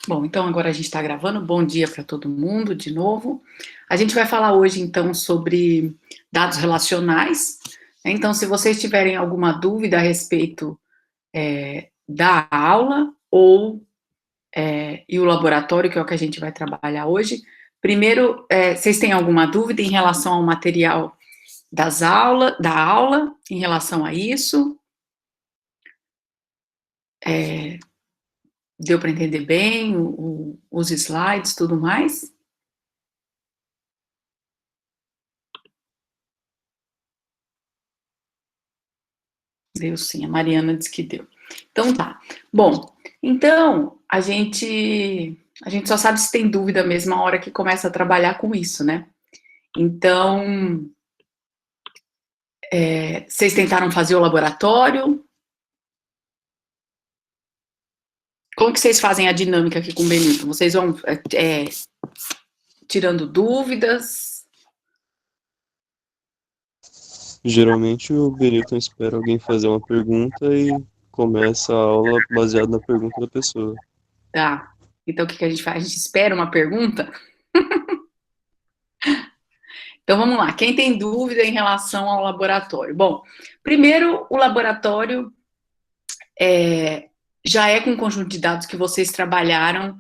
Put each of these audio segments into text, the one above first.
Bom, então agora a gente está gravando. Bom dia para todo mundo de novo. A gente vai falar hoje então sobre dados relacionais. Então, se vocês tiverem alguma dúvida a respeito da aula ou e o laboratório, que é o que a gente vai trabalhar hoje, primeiro, vocês têm alguma dúvida em relação ao material da aula, em relação a isso? Deu para entender bem os slides, tudo mais? Deu sim, a Mariana disse que deu. Então tá. Bom, então a gente só sabe se tem dúvida mesmo a hora que começa a trabalhar com isso, né? Então, vocês tentaram fazer o laboratório? Como que vocês fazem a dinâmica aqui com o Benito? Vocês vão tirando dúvidas? Geralmente o Benilton espera alguém fazer uma pergunta e começa a aula baseado na pergunta da pessoa. Tá. Então, o que a gente faz? A gente espera uma pergunta? Então, vamos lá. Quem tem dúvida em relação ao laboratório? Bom, primeiro, o laboratório já é com um conjunto de dados que vocês trabalharam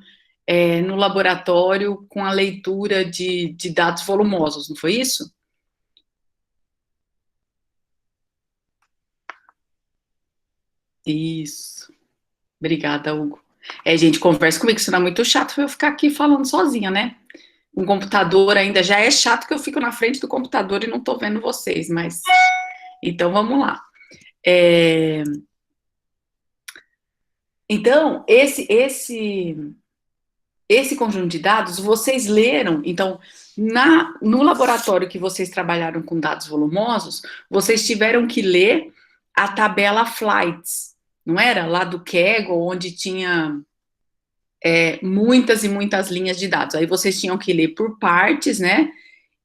no laboratório com a leitura de dados volumosos, não foi isso? Isso. Obrigada, Hugo. Gente, conversa comigo, senão é muito chato eu ficar aqui falando sozinha, né? Um computador ainda já é chato que eu fico na frente do computador e não tô vendo vocês, mas. Então, vamos lá. Então, esse conjunto de dados, vocês leram, então, no laboratório que vocês trabalharam com dados volumosos, vocês tiveram que ler a tabela Flights, não era? Lá do Kaggle, onde tinha muitas e muitas linhas de dados. Aí vocês tinham que ler por partes, né?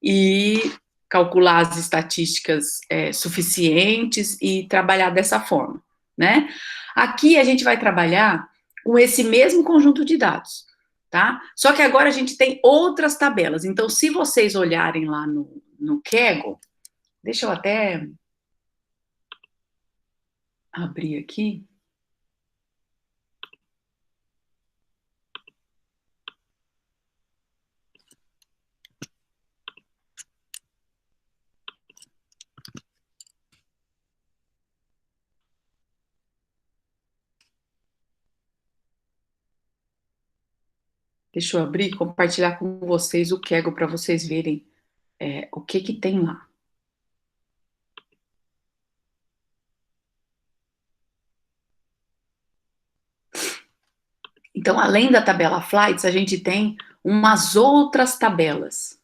E calcular as estatísticas suficientes e trabalhar dessa forma, né? Aqui a gente vai trabalhar com esse mesmo conjunto de dados, tá? Só que agora a gente tem outras tabelas. Então, se vocês olharem lá no Kaggle, deixa eu até abrir aqui. Deixa eu abrir e compartilhar com vocês o Kaggle para vocês verem o que tem lá. Então, além da tabela Flights, a gente tem umas outras tabelas.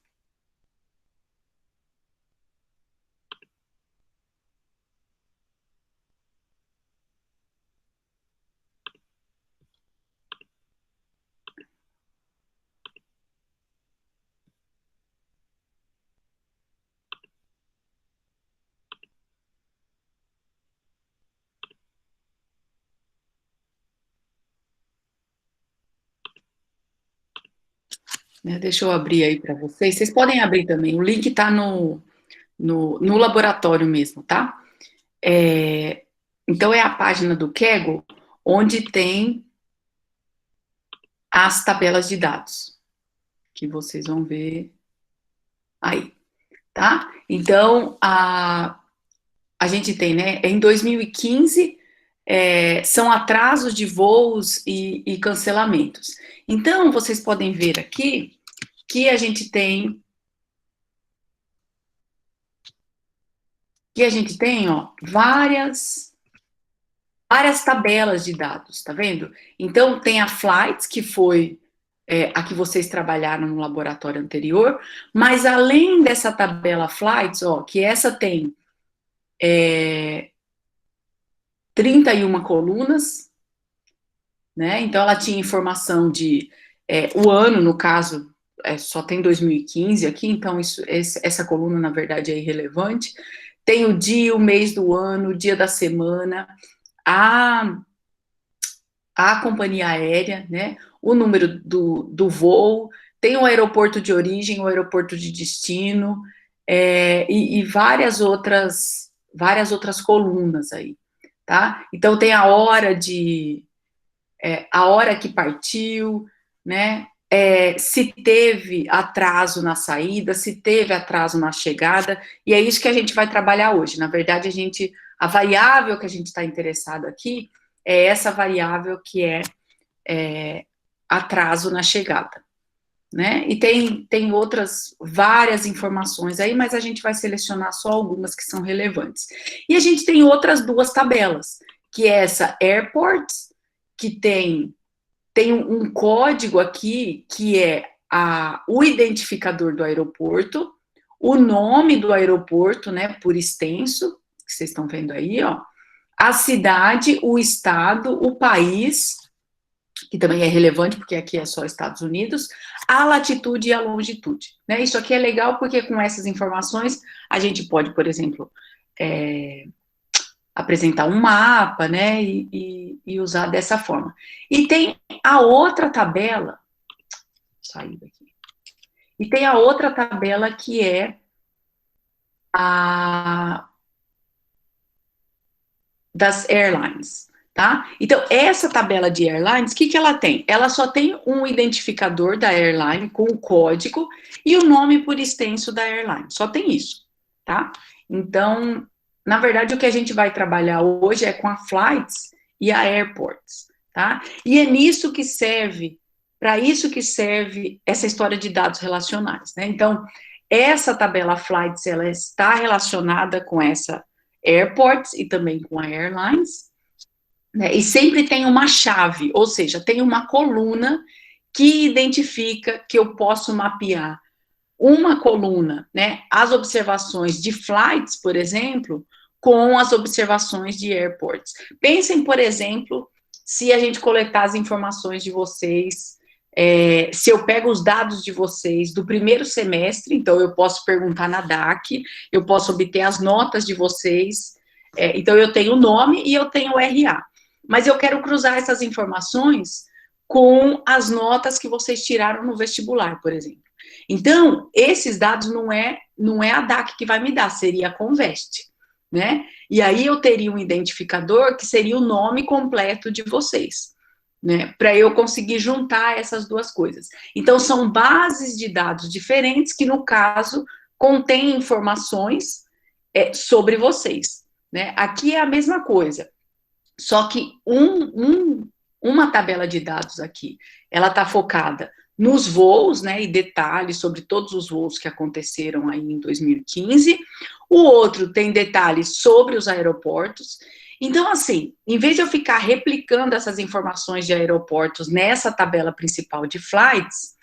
Né? Deixa eu abrir aí para vocês. Vocês podem abrir também. O link está no laboratório mesmo, tá? Então, é a página do Kaggle, onde tem as tabelas de dados, que vocês vão ver aí, tá? Então, a gente tem, né? Em 2015, são atrasos de voos e cancelamentos. Então, vocês podem ver aqui que a gente tem ó, várias tabelas de dados, tá vendo? Então, tem a Flights, que foi a que vocês trabalharam no laboratório anterior, mas além dessa tabela Flights, ó, que essa tem 31 colunas, né? Então, ela tinha informação de o ano, no caso, só tem 2015 aqui, então essa coluna, na verdade, é irrelevante. Tem o dia, o mês do ano, o dia da semana, a a companhia aérea, né? O número do voo, tem o aeroporto de origem, o aeroporto de destino, e várias outras colunas aí, tá? Então tem a hora que partiu, né? Se teve atraso na saída, se teve atraso na chegada, e é isso que a gente vai trabalhar hoje. Na verdade, a variável que a gente está interessado aqui é essa variável que é atraso na chegada, né? E tem outras várias informações aí, mas a gente vai selecionar só algumas que são relevantes. E a gente tem outras duas tabelas, que é essa Airports, que tem um código aqui que é o identificador do aeroporto, o nome do aeroporto, né, por extenso, que vocês estão vendo aí, ó, a cidade, o estado, o país, que também é relevante, porque aqui é só Estados Unidos, a latitude e a longitude, né? Isso aqui é legal porque com essas informações a gente pode, por exemplo, apresentar um mapa, né, e usar dessa forma. E tem a outra tabela, sair daqui, e tem a outra tabela que é a das airlines, tá? Então, essa tabela de airlines, o que que ela tem? Ela só tem um identificador da airline com o código e o nome por extenso da airline, só tem isso, tá? Então, na verdade, o que a gente vai trabalhar hoje é com a flights e a airports, tá? E é nisso que serve, para isso que serve essa história de dados relacionais, né? Então, essa tabela flights, ela está relacionada com essa airports e também com a airlines, né? E sempre tem uma chave, ou seja, tem uma coluna que identifica que eu posso mapear uma coluna, né, as observações de flights, por exemplo, com as observações de airports. Pensem, por exemplo, se a gente coletar as informações de vocês, se eu pego os dados de vocês do primeiro semestre, então eu posso perguntar na DAC, eu posso obter as notas de vocês, então eu tenho o nome e eu tenho o RA. Mas eu quero cruzar essas informações com as notas que vocês tiraram no vestibular, por exemplo. Então, esses dados não é a DAC que vai me dar, seria a Conveste, né? E aí eu teria um identificador que seria o nome completo de vocês, né? Para eu conseguir juntar essas duas coisas. Então, são bases de dados diferentes que, no caso, contêm informações sobre vocês, né? Aqui é a mesma coisa, só que uma tabela de dados aqui, ela está focada nos voos, né, e detalhes sobre todos os voos que aconteceram aí em 2015. O outro tem detalhes sobre os aeroportos. Então, assim, em vez de eu ficar replicando essas informações de aeroportos nessa tabela principal de flights,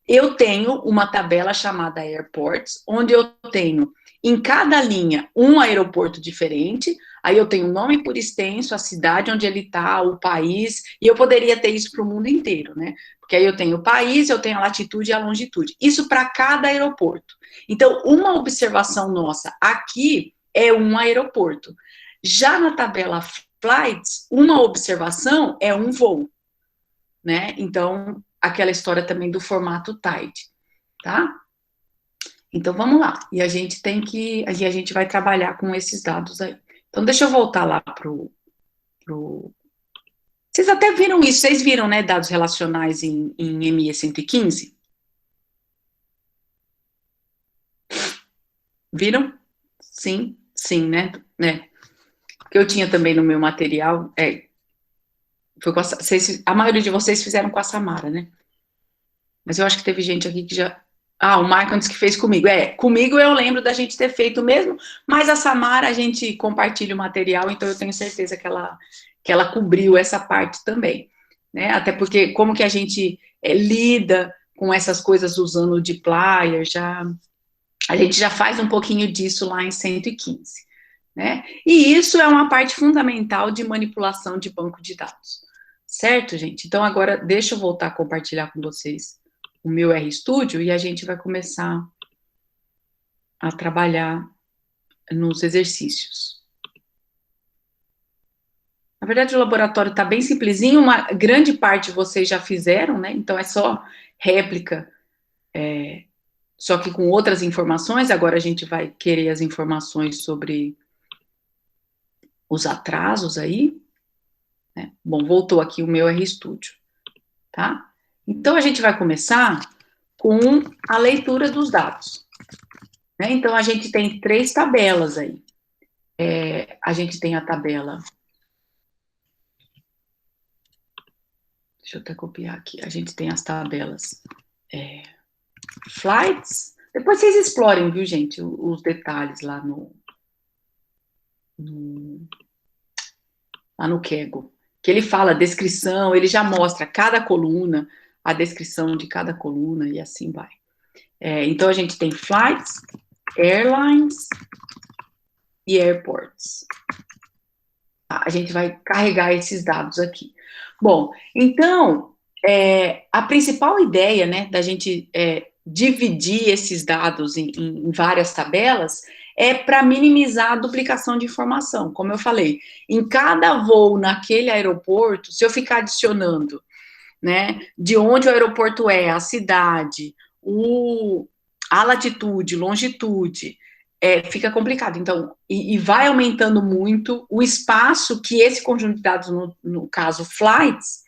eu tenho uma tabela chamada Airports, onde eu tenho em cada linha um aeroporto diferente, aí eu tenho o nome por extenso, a cidade onde ele está, o país, e eu poderia ter isso para o mundo inteiro, né? Porque aí eu tenho o país, eu tenho a latitude e a longitude. Isso para cada aeroporto. Então, uma observação nossa aqui é um aeroporto. Já na tabela flights, uma observação é um voo, né? Então, aquela história também do formato TIDE, tá? Então, vamos lá. E a gente vai trabalhar com esses dados aí. Então, deixa eu voltar lá pro... Vocês até viram isso, vocês viram, né, dados relacionais em ME 115? Viram? Sim, sim, né? Que eu tinha também no meu material, foi com a maioria de vocês fizeram com a Samara, né? Mas eu acho que teve gente aqui que já... Ah, o Michael disse que fez comigo. Comigo eu lembro da gente ter feito mesmo, mas a Samara, a gente compartilha o material, então eu tenho certeza que ela cobriu essa parte também, né? Até porque como que a gente lida com essas coisas usando o dplyr, a gente já faz um pouquinho disso lá em 115, né? E isso é uma parte fundamental de manipulação de banco de dados, certo, gente? Então agora deixa eu voltar a compartilhar com vocês o meu RStudio e a gente vai começar a trabalhar nos exercícios. Na verdade, o laboratório está bem simplesinho, uma grande parte vocês já fizeram, né? Então, é só réplica, só que com outras informações. Agora a gente vai querer as informações sobre os atrasos aí, né? Bom, voltou aqui o meu RStudio, tá? Então, a gente vai começar com a leitura dos dados, né? Então, a gente tem 3 tabelas aí. A gente tem a tabela... Deixa eu até copiar aqui. A gente tem as tabelas flights. Depois vocês explorem, viu, gente, os detalhes lá lá no Kaggle. Que ele fala a descrição, ele já mostra cada coluna, a descrição de cada coluna e assim vai. Então, a gente tem flights, airlines e airports. A gente vai carregar esses dados aqui. Bom, então, a principal ideia, né, da gente dividir esses dados em várias tabelas é para minimizar a duplicação de informação. Como eu falei, em cada voo naquele aeroporto, se eu ficar adicionando, né, de onde o aeroporto é, a cidade, a latitude, longitude, fica complicado. Então, e vai aumentando muito o espaço que esse conjunto de dados, no caso flights,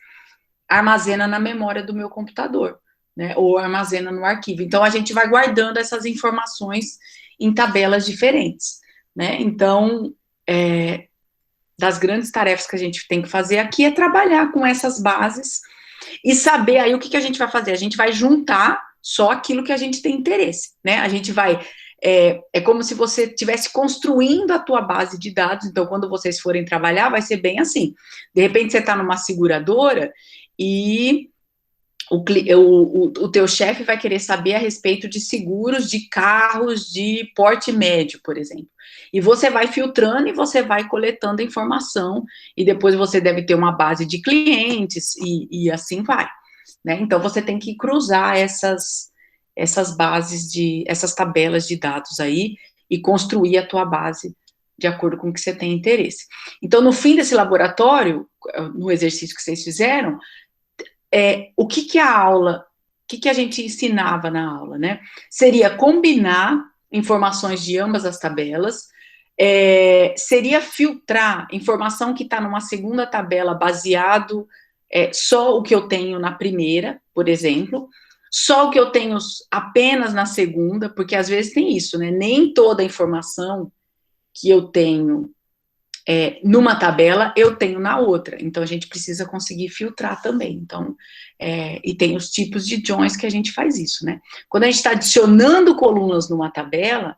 armazena na memória do meu computador, né, ou armazena no arquivo. Então, a gente vai guardando essas informações em tabelas diferentes, né. Então, das grandes tarefas que a gente tem que fazer aqui é trabalhar com essas bases e saber aí o que a gente vai fazer. A gente vai juntar só aquilo que a gente tem interesse, né? A gente vai... É como se você estivesse construindo a tua base de dados. Então, quando vocês forem trabalhar, vai ser bem assim. De repente, você está numa seguradora e o teu chefe vai querer saber a respeito de seguros de carros de porte médio, por exemplo. E você vai filtrando e você vai coletando a informação, e depois você deve ter uma base de clientes, e assim vai, né? Então, você tem que cruzar essas bases essas tabelas de dados aí, e construir a tua base de acordo com o que você tem interesse. Então, no fim desse laboratório, no exercício que vocês fizeram, o que a aula, o que a gente ensinava na aula, né? Seria combinar informações de ambas as tabelas, seria filtrar informação que está numa segunda tabela baseado só o que eu tenho na primeira, por exemplo, só o que eu tenho apenas na segunda, porque às vezes tem isso, né? Nem toda a informação que eu tenho numa tabela, eu tenho na outra. Então, a gente precisa conseguir filtrar também. Então, e tem os tipos de joins que a gente faz isso, né? Quando a gente está adicionando colunas numa tabela,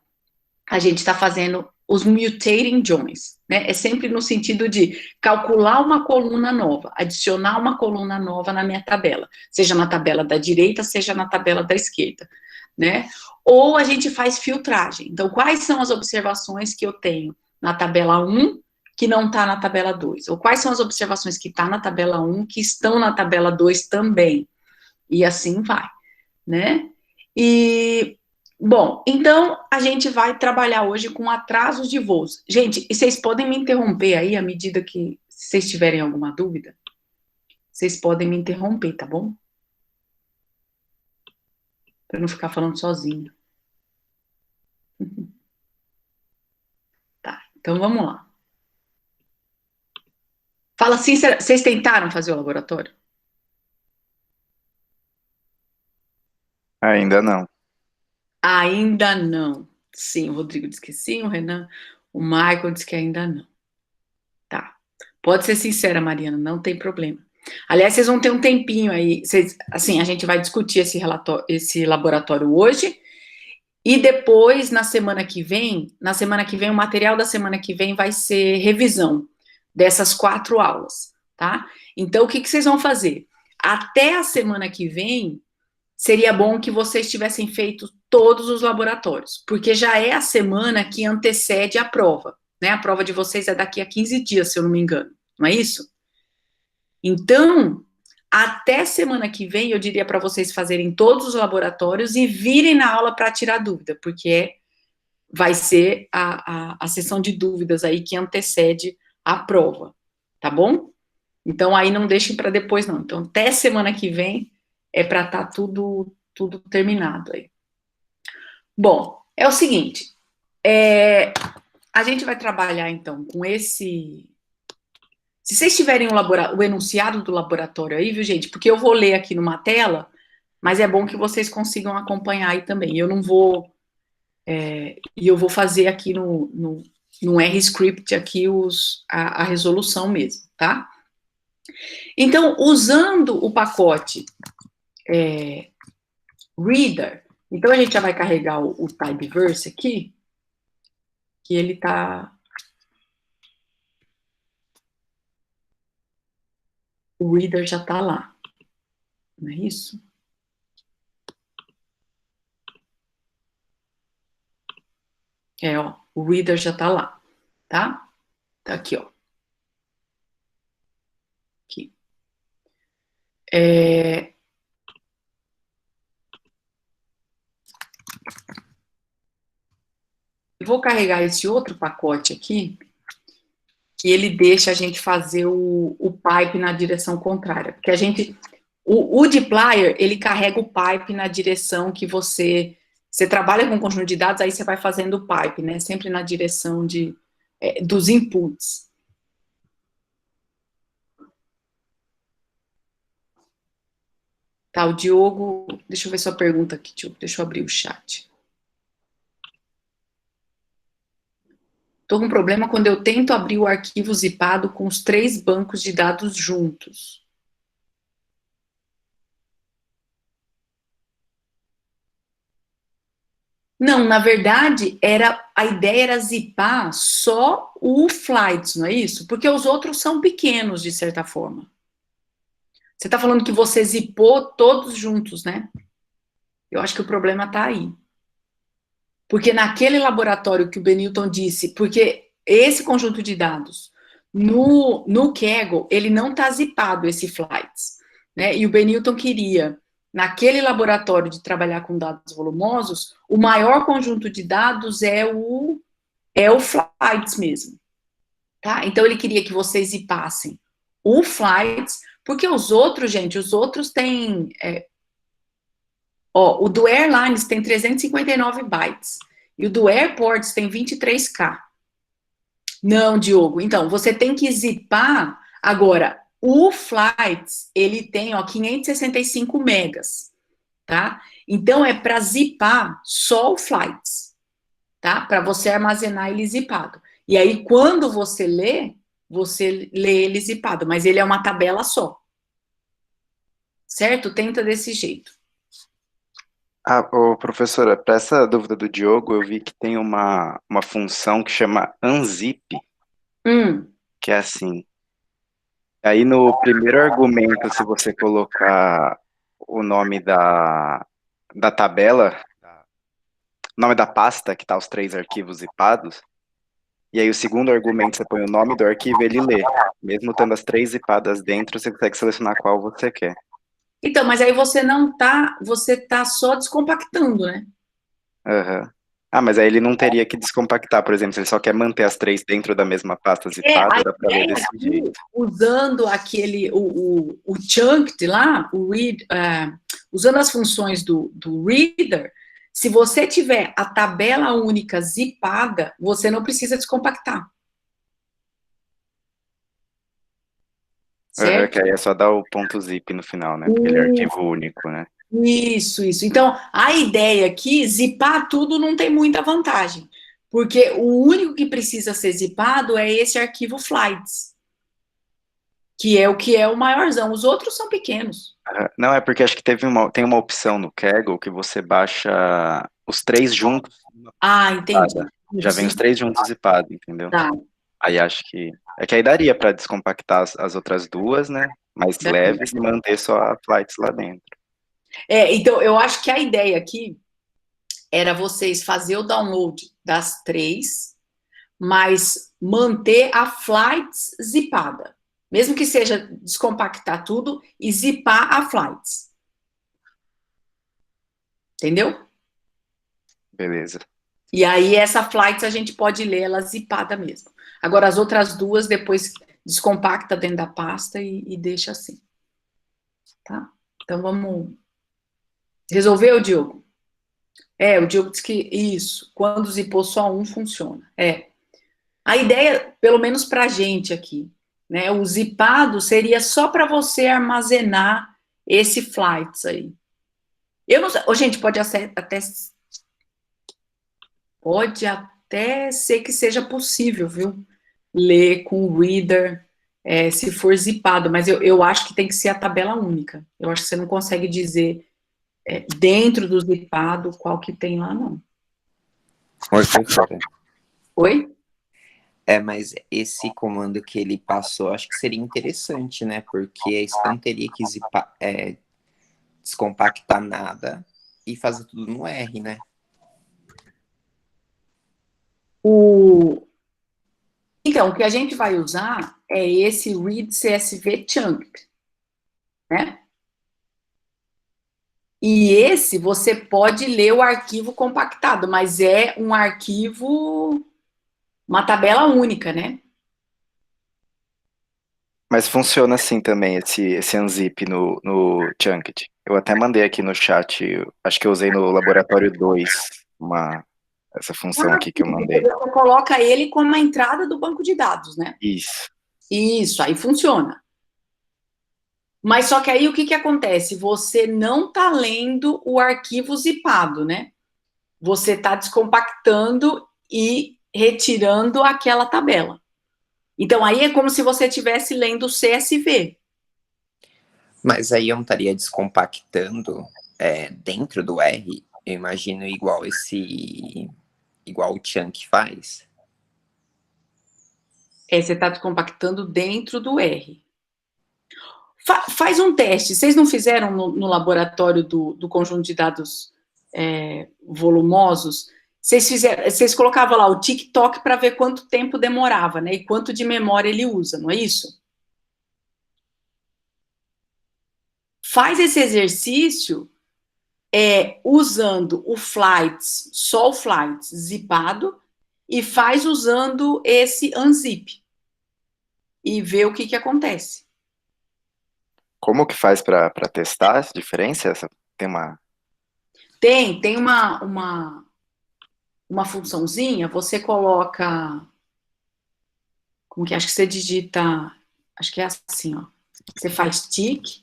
a gente está fazendo os mutating joins, né? É sempre no sentido de calcular uma coluna nova, adicionar uma coluna nova na minha tabela, seja na tabela da direita, seja na tabela da esquerda, né? Ou a gente faz filtragem. Então, quais são as observações que eu tenho na tabela 1 que não está na tabela 2? Ou quais são as observações que está na tabela 1 que estão na tabela 2 também? E assim vai, né? E, bom, então a gente vai trabalhar hoje com atrasos de voos. Gente, e vocês podem me interromper aí à medida que, se vocês tiverem alguma dúvida, vocês podem me interromper, tá bom? Para eu não ficar falando sozinho. Tá, então vamos lá. Fala assim, vocês tentaram fazer o laboratório? Ainda não. Ainda não. Sim, o Rodrigo disse que sim, o Renan, o Michael disse que ainda não. Tá. Pode ser sincera, Mariana, não tem problema. Aliás, vocês vão ter um tempinho aí. Assim, a gente vai discutir esse laboratório hoje, e depois, na semana que vem, o material da semana que vem vai ser revisão dessas 4 aulas, tá? Então, o que vocês vão fazer? Até a semana que vem, seria bom que vocês tivessem feito todos os laboratórios, porque já é a semana que antecede a prova, né? A prova de vocês é daqui a 15 dias, se eu não me engano, não é isso? Então, até semana que vem, eu diria para vocês fazerem todos os laboratórios e virem na aula para tirar dúvida, porque vai ser a sessão de dúvidas aí que antecede a prova, tá bom? Então, aí não deixem para depois, não. Então, até semana que vem é para estar tudo terminado aí. Bom, é o seguinte, a gente vai trabalhar, então, com esse... Se vocês tiverem o enunciado do laboratório aí, viu, gente? Porque eu vou ler aqui numa tela, mas é bom que vocês consigam acompanhar aí também. Eu não vou... e eu vou fazer aqui no R-Script aqui a resolução mesmo, tá? Então, usando o pacote Reader, então a gente já vai carregar o Typeverse aqui, que ele tá... O Reader já tá lá, não é isso? Ó, o Reader já tá lá, tá? Tá aqui, ó. Aqui. Eu vou carregar esse outro pacote aqui, que ele deixa a gente fazer o pipe na direção contrária, porque a gente... O dplyr, ele carrega o pipe na direção que você trabalha com um conjunto de dados, aí você vai fazendo o pipe, né? Sempre na direção dos inputs. Tá, o Diogo... Deixa eu ver sua pergunta aqui, Diogo. Deixa eu abrir o chat. Tô com um problema quando eu tento abrir o arquivo zipado com os 3 bancos de dados juntos. Não, na verdade, a ideia era zipar só o flights, não é isso? Porque os outros são pequenos, de certa forma. Você está falando que você zipou todos juntos, né? Eu acho que o problema está aí. Porque naquele laboratório que o Benilton disse, porque esse conjunto de dados, no Kaggle, ele não está zipado, esse flights, né? E o Benilton queria, naquele laboratório de trabalhar com dados volumosos, o maior conjunto de dados é o flights mesmo, tá? Então ele queria que vocês zipassem o flights, porque os outros, gente, os outros têm... o do Airlines tem 359 bytes, e o do Airports tem 23K. Não, Diogo, então, você tem que zipar, agora, o Flights, ele tem, 565 megas, tá? Então, é para zipar só o Flights, tá? Para você armazenar ele zipado. E aí, quando você lê ele zipado, mas ele é uma tabela só. Certo? Tenta desse jeito. Professora, para essa dúvida do Diogo, eu vi que tem uma função que chama unzip, que é assim. Aí no primeiro argumento, se você colocar o nome da tabela, o nome da pasta que tá os 3 arquivos zipados, e aí o segundo argumento você põe o nome do arquivo e ele lê. Mesmo tendo as 3 zipadas dentro, você consegue selecionar qual você quer. Então, mas aí você não tá, você tá só descompactando, né? Uhum. Mas aí ele não teria que descompactar, por exemplo, se ele só quer manter as 3 dentro da mesma pasta zipada, dá pra ler desse jeito. Usando o chunked lá, usando as funções do Reader, se você tiver a tabela única zipada, você não precisa descompactar. Certo? Que aí é só dar o ponto .zip no final, né? Porque ele é arquivo único, né? Isso. Então, a ideia aqui, zipar tudo não tem muita vantagem, porque o único que precisa ser zipado é esse arquivo flights, que é o maiorzão. Os outros são pequenos. Não, é porque acho que tem uma opção no Kaggle que você baixa os 3 juntos. Entendi. Já vem os 3 juntos zipados, entendeu? Tá. Aí acho que... É que aí daria para descompactar as outras 2, né? Mais leves e manter só a flights lá dentro. Então, eu acho que a ideia aqui era vocês fazer o download das 3, mas manter a flights zipada. Mesmo que seja descompactar tudo e zipar a flights. Entendeu? Beleza. E aí, essa flights a gente pode ler ela zipada mesmo. Agora, as outras 2, depois descompacta dentro da pasta e deixa assim, tá? Então, vamos... Resolveu, Diogo? O Diogo disse que isso, quando zipou só um, funciona. A ideia, pelo menos pra gente aqui, né, o zipado seria só para você armazenar esse flights aí. Eu não sei, gente, pode até ser que seja possível, viu? Ler com o reader, se for zipado, mas eu acho que tem que ser a tabela única. Eu acho que você não consegue dizer dentro do zipado qual que tem lá, não. Oi? Mas esse comando que ele passou, acho que seria interessante, né? Porque aí você não teria que zipar, descompactar nada e fazer tudo no R, né? Então, o que a gente vai usar é esse read CSV chunk, né? E esse você pode ler o arquivo compactado, mas é um arquivo, uma tabela única, né? Mas funciona assim também, esse unzip no Chunked. Eu até mandei aqui no chat, acho que eu usei no laboratório 2, essa função aqui que eu mandei. Você coloca ele como a entrada do banco de dados, né? Isso, aí funciona. Mas só que aí o que acontece? Você não está lendo o arquivo zipado, né? Você está descompactando e retirando aquela tabela. Então, aí é como se você estivesse lendo o CSV. Mas aí eu não estaria descompactando dentro do R? Eu imagino igual o chunk faz. Você está descompactando dentro do R. Faz um teste. Vocês não fizeram no laboratório do conjunto de dados volumosos? Vocês colocavam lá o TikTok para ver quanto tempo demorava, né? E quanto de memória ele usa, não é isso? Faz esse exercício usando o flights, só o flights zipado, e faz usando esse unzip. E vê o que acontece. Como que faz para testar essa diferença? Tem uma funçãozinha, você coloca, como que acho que você digita, acho que é assim, ó. Você faz tick.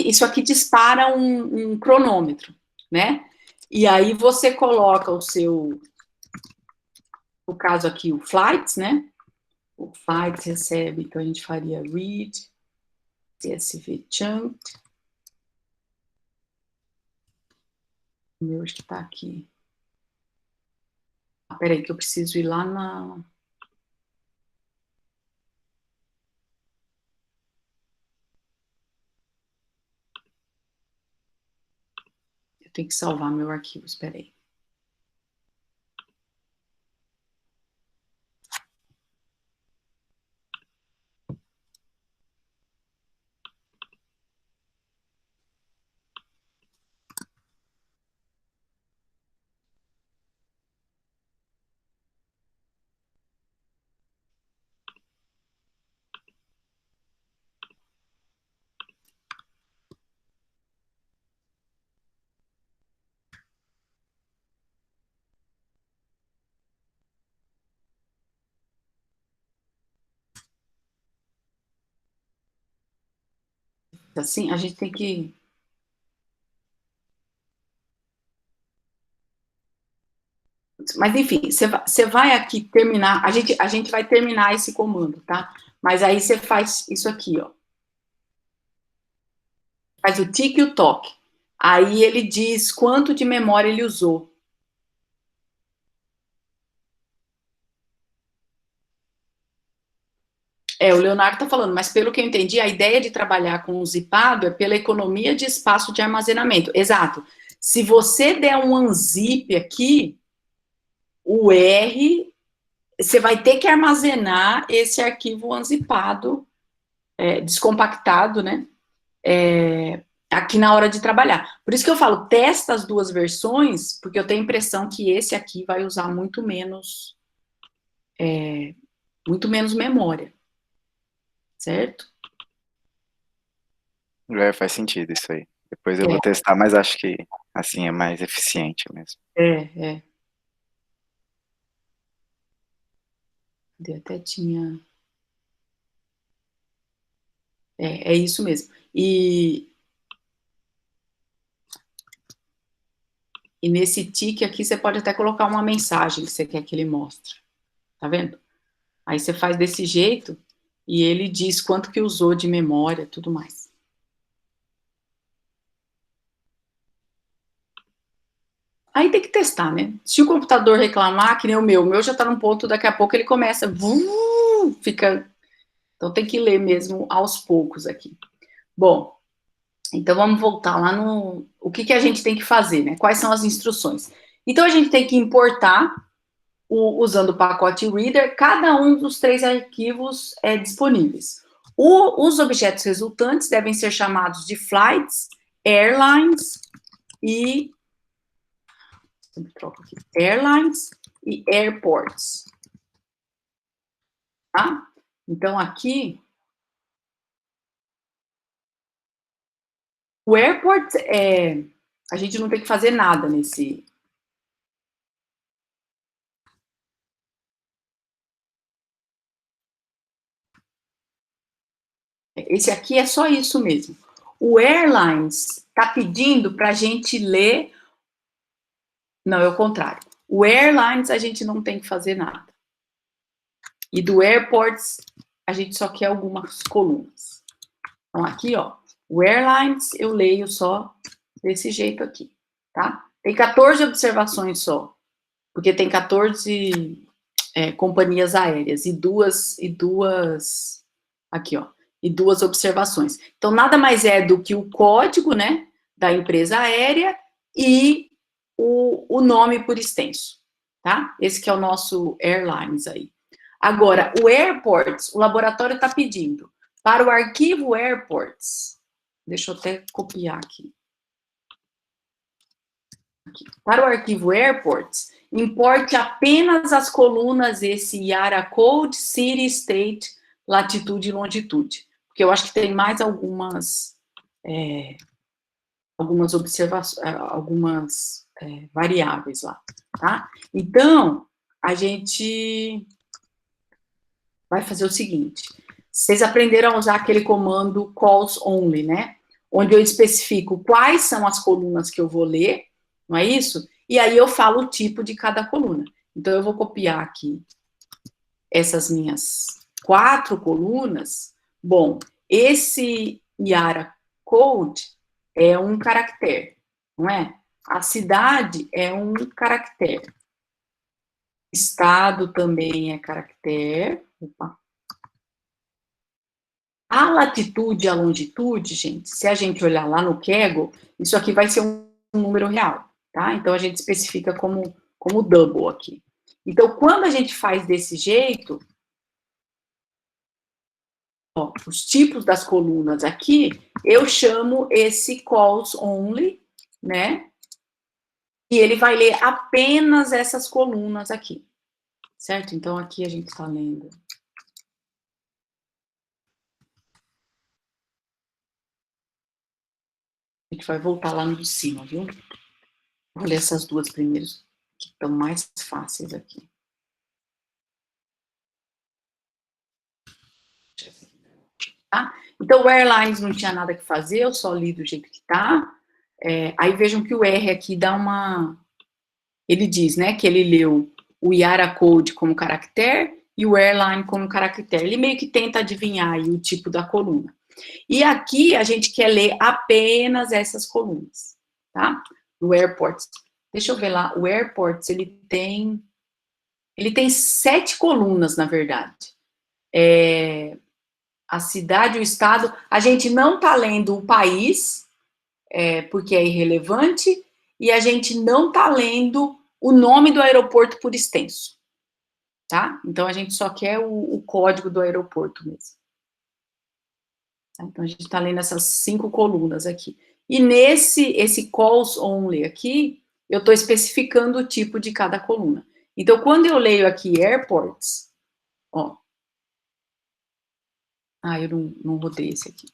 Isso aqui dispara um cronômetro, né? E aí você coloca no caso aqui, o flights, né? O flights recebe, então a gente faria read, CSV chunk. O meu acho que tá aqui. Peraí, que eu preciso ir lá na... Eu tenho que salvar meu arquivo, espera aí. Assim, a gente tem que... Mas, enfim, você vai aqui terminar... A gente vai terminar esse comando, tá? Mas aí você faz isso aqui, ó. Faz o tic e o toque. Aí ele diz quanto de memória ele usou. O Leonardo está falando, mas pelo que eu entendi, a ideia de trabalhar com o zipado é pela economia de espaço de armazenamento. Exato. Se você der um unzip aqui, o R, você vai ter que armazenar esse arquivo unzipado, descompactado, né? Aqui na hora de trabalhar. Por isso que eu falo, testa as duas versões, porque eu tenho a impressão que esse aqui vai usar muito menos memória. certo? Faz sentido isso aí. Depois eu vou testar, mas acho que assim é mais eficiente mesmo. Até tinha... É isso mesmo. E nesse tique aqui, você pode até colocar uma mensagem que você quer que ele mostre. Tá vendo? Aí você faz desse jeito e ele diz quanto que usou de memória, tudo mais. Aí tem que testar, né? Se o computador reclamar, que nem o meu já tá num ponto, daqui a pouco ele começa, fica... Então tem que ler mesmo aos poucos aqui. Bom, então vamos voltar lá no... O que a gente tem que fazer, né? Quais são as instruções? Então a gente tem que importar, usando o pacote Reader, cada um dos 3 arquivos disponíveis. Os objetos resultantes devem ser chamados de flights, airlines e... airlines e airports. Tá? Então, aqui... O airport, a gente não tem que fazer nada nesse... Esse aqui é só isso mesmo. O airlines está pedindo para a gente ler... Não, é o contrário. O airlines a gente não tem que fazer nada. E do airports a gente só quer algumas colunas. Então aqui, ó, o airlines eu leio só desse jeito aqui, tá? Tem 14 observações só, porque tem 14 companhias aéreas e duas aqui, ó, e 2 observações. Então nada mais é do que o código, né, da empresa aérea e o nome por extenso, tá? Esse que é o nosso airlines aí. Agora, o airports, o laboratório está pedindo para o arquivo airports, deixa eu até copiar aqui. Para o arquivo airports, importe apenas as colunas esse IARA Code, City, State, latitude e longitude, porque eu acho que tem mais algumas observações, algumas variáveis lá, tá? Então, a gente vai fazer o seguinte, vocês aprenderam a usar aquele comando calls only, né? Onde eu especifico quais são as colunas que eu vou ler, não é isso? E aí eu falo o tipo de cada coluna. Então eu vou copiar aqui essas minhas 4 colunas. Bom, esse IARA Code é um caractere, não é? A cidade é um caractere. Estado também é caractere. Opa. A latitude e a longitude, gente, se a gente olhar lá no Kaggle, isso aqui vai ser um número real, tá? Então, a gente especifica como double aqui. Então, quando a gente faz desse jeito, ó, os tipos das colunas aqui, eu chamo esse calls only, né? E ele vai ler apenas essas colunas aqui, certo? Então, aqui a gente está lendo... A gente vai voltar lá no de cima, viu? Vou ler essas 2 primeiras, que estão mais fáceis aqui. Tá? Então, o airlines não tinha nada que fazer, eu só li do jeito que tá. Aí vejam que o R aqui dá uma... Ele diz, né, que ele leu o IARA Code como caractere e o airline como caractere. Ele meio que tenta adivinhar aí o tipo da coluna. E aqui a gente quer ler apenas essas colunas, tá? O airports. Deixa eu ver lá, o airports, ele tem 7 colunas, na verdade. A cidade, o estado, a gente não está lendo o país, porque é irrelevante, e a gente não está lendo o nome do aeroporto por extenso, tá? Então, a gente só quer o código do aeroporto mesmo. Tá? Então, a gente está lendo essas 5 colunas aqui. E esse calls only aqui, eu estou especificando o tipo de cada coluna. Então, quando eu leio aqui airports, ó, Ah, eu não rodei esse aqui.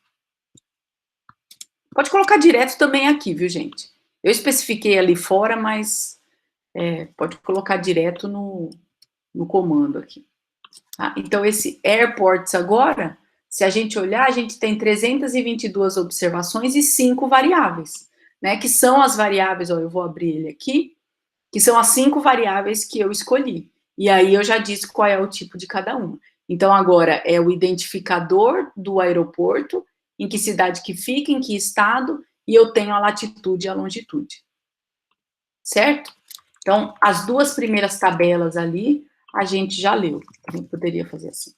Pode colocar direto também aqui, viu, gente? Eu especifiquei ali fora, mas pode colocar direto no comando aqui. Tá? Então, esse airports agora, se a gente olhar, a gente tem 322 observações e 5 variáveis, né? Que são as variáveis, ó, eu vou abrir ele aqui, que são as 5 variáveis que eu escolhi. E aí eu já disse qual é o tipo de cada uma. Então, agora é o identificador do aeroporto, em que cidade que fica, em que estado, e eu tenho a latitude e a longitude. Certo? Então, as 2 primeiras tabelas ali, a gente já leu. A gente poderia fazer assim.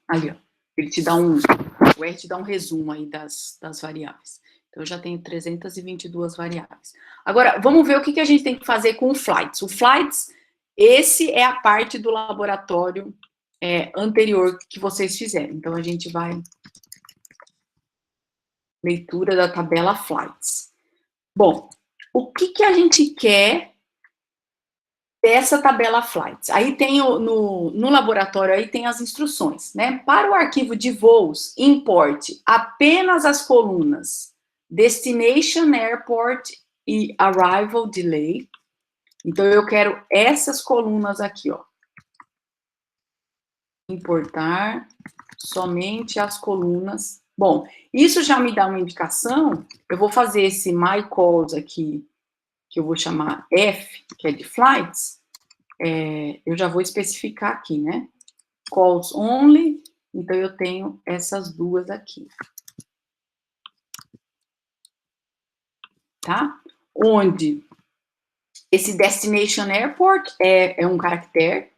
Ali, ó. Ele te dá o R te dá um resumo aí das variáveis. Então, eu já tenho 322 variáveis. Agora, vamos ver o que a gente tem que fazer com o Flights. O Flights, esse é a parte do laboratório anterior que vocês fizeram. Então, a gente vai... Leitura da tabela Flights. Bom, o que a gente quer dessa tabela Flights? Aí tem no laboratório, aí tem as instruções, né? Para o arquivo de voos, importe apenas as colunas Destination Airport e Arrival Delay. Então, eu quero essas colunas aqui, ó. Importar somente as colunas. Bom, isso já me dá uma indicação. Eu vou fazer esse My Calls aqui, que eu vou chamar F, que é de Flights. Eu já vou especificar aqui, né? Calls only. Então, eu tenho essas 2 aqui. Tá? Onde esse Destination Airport é um caractere,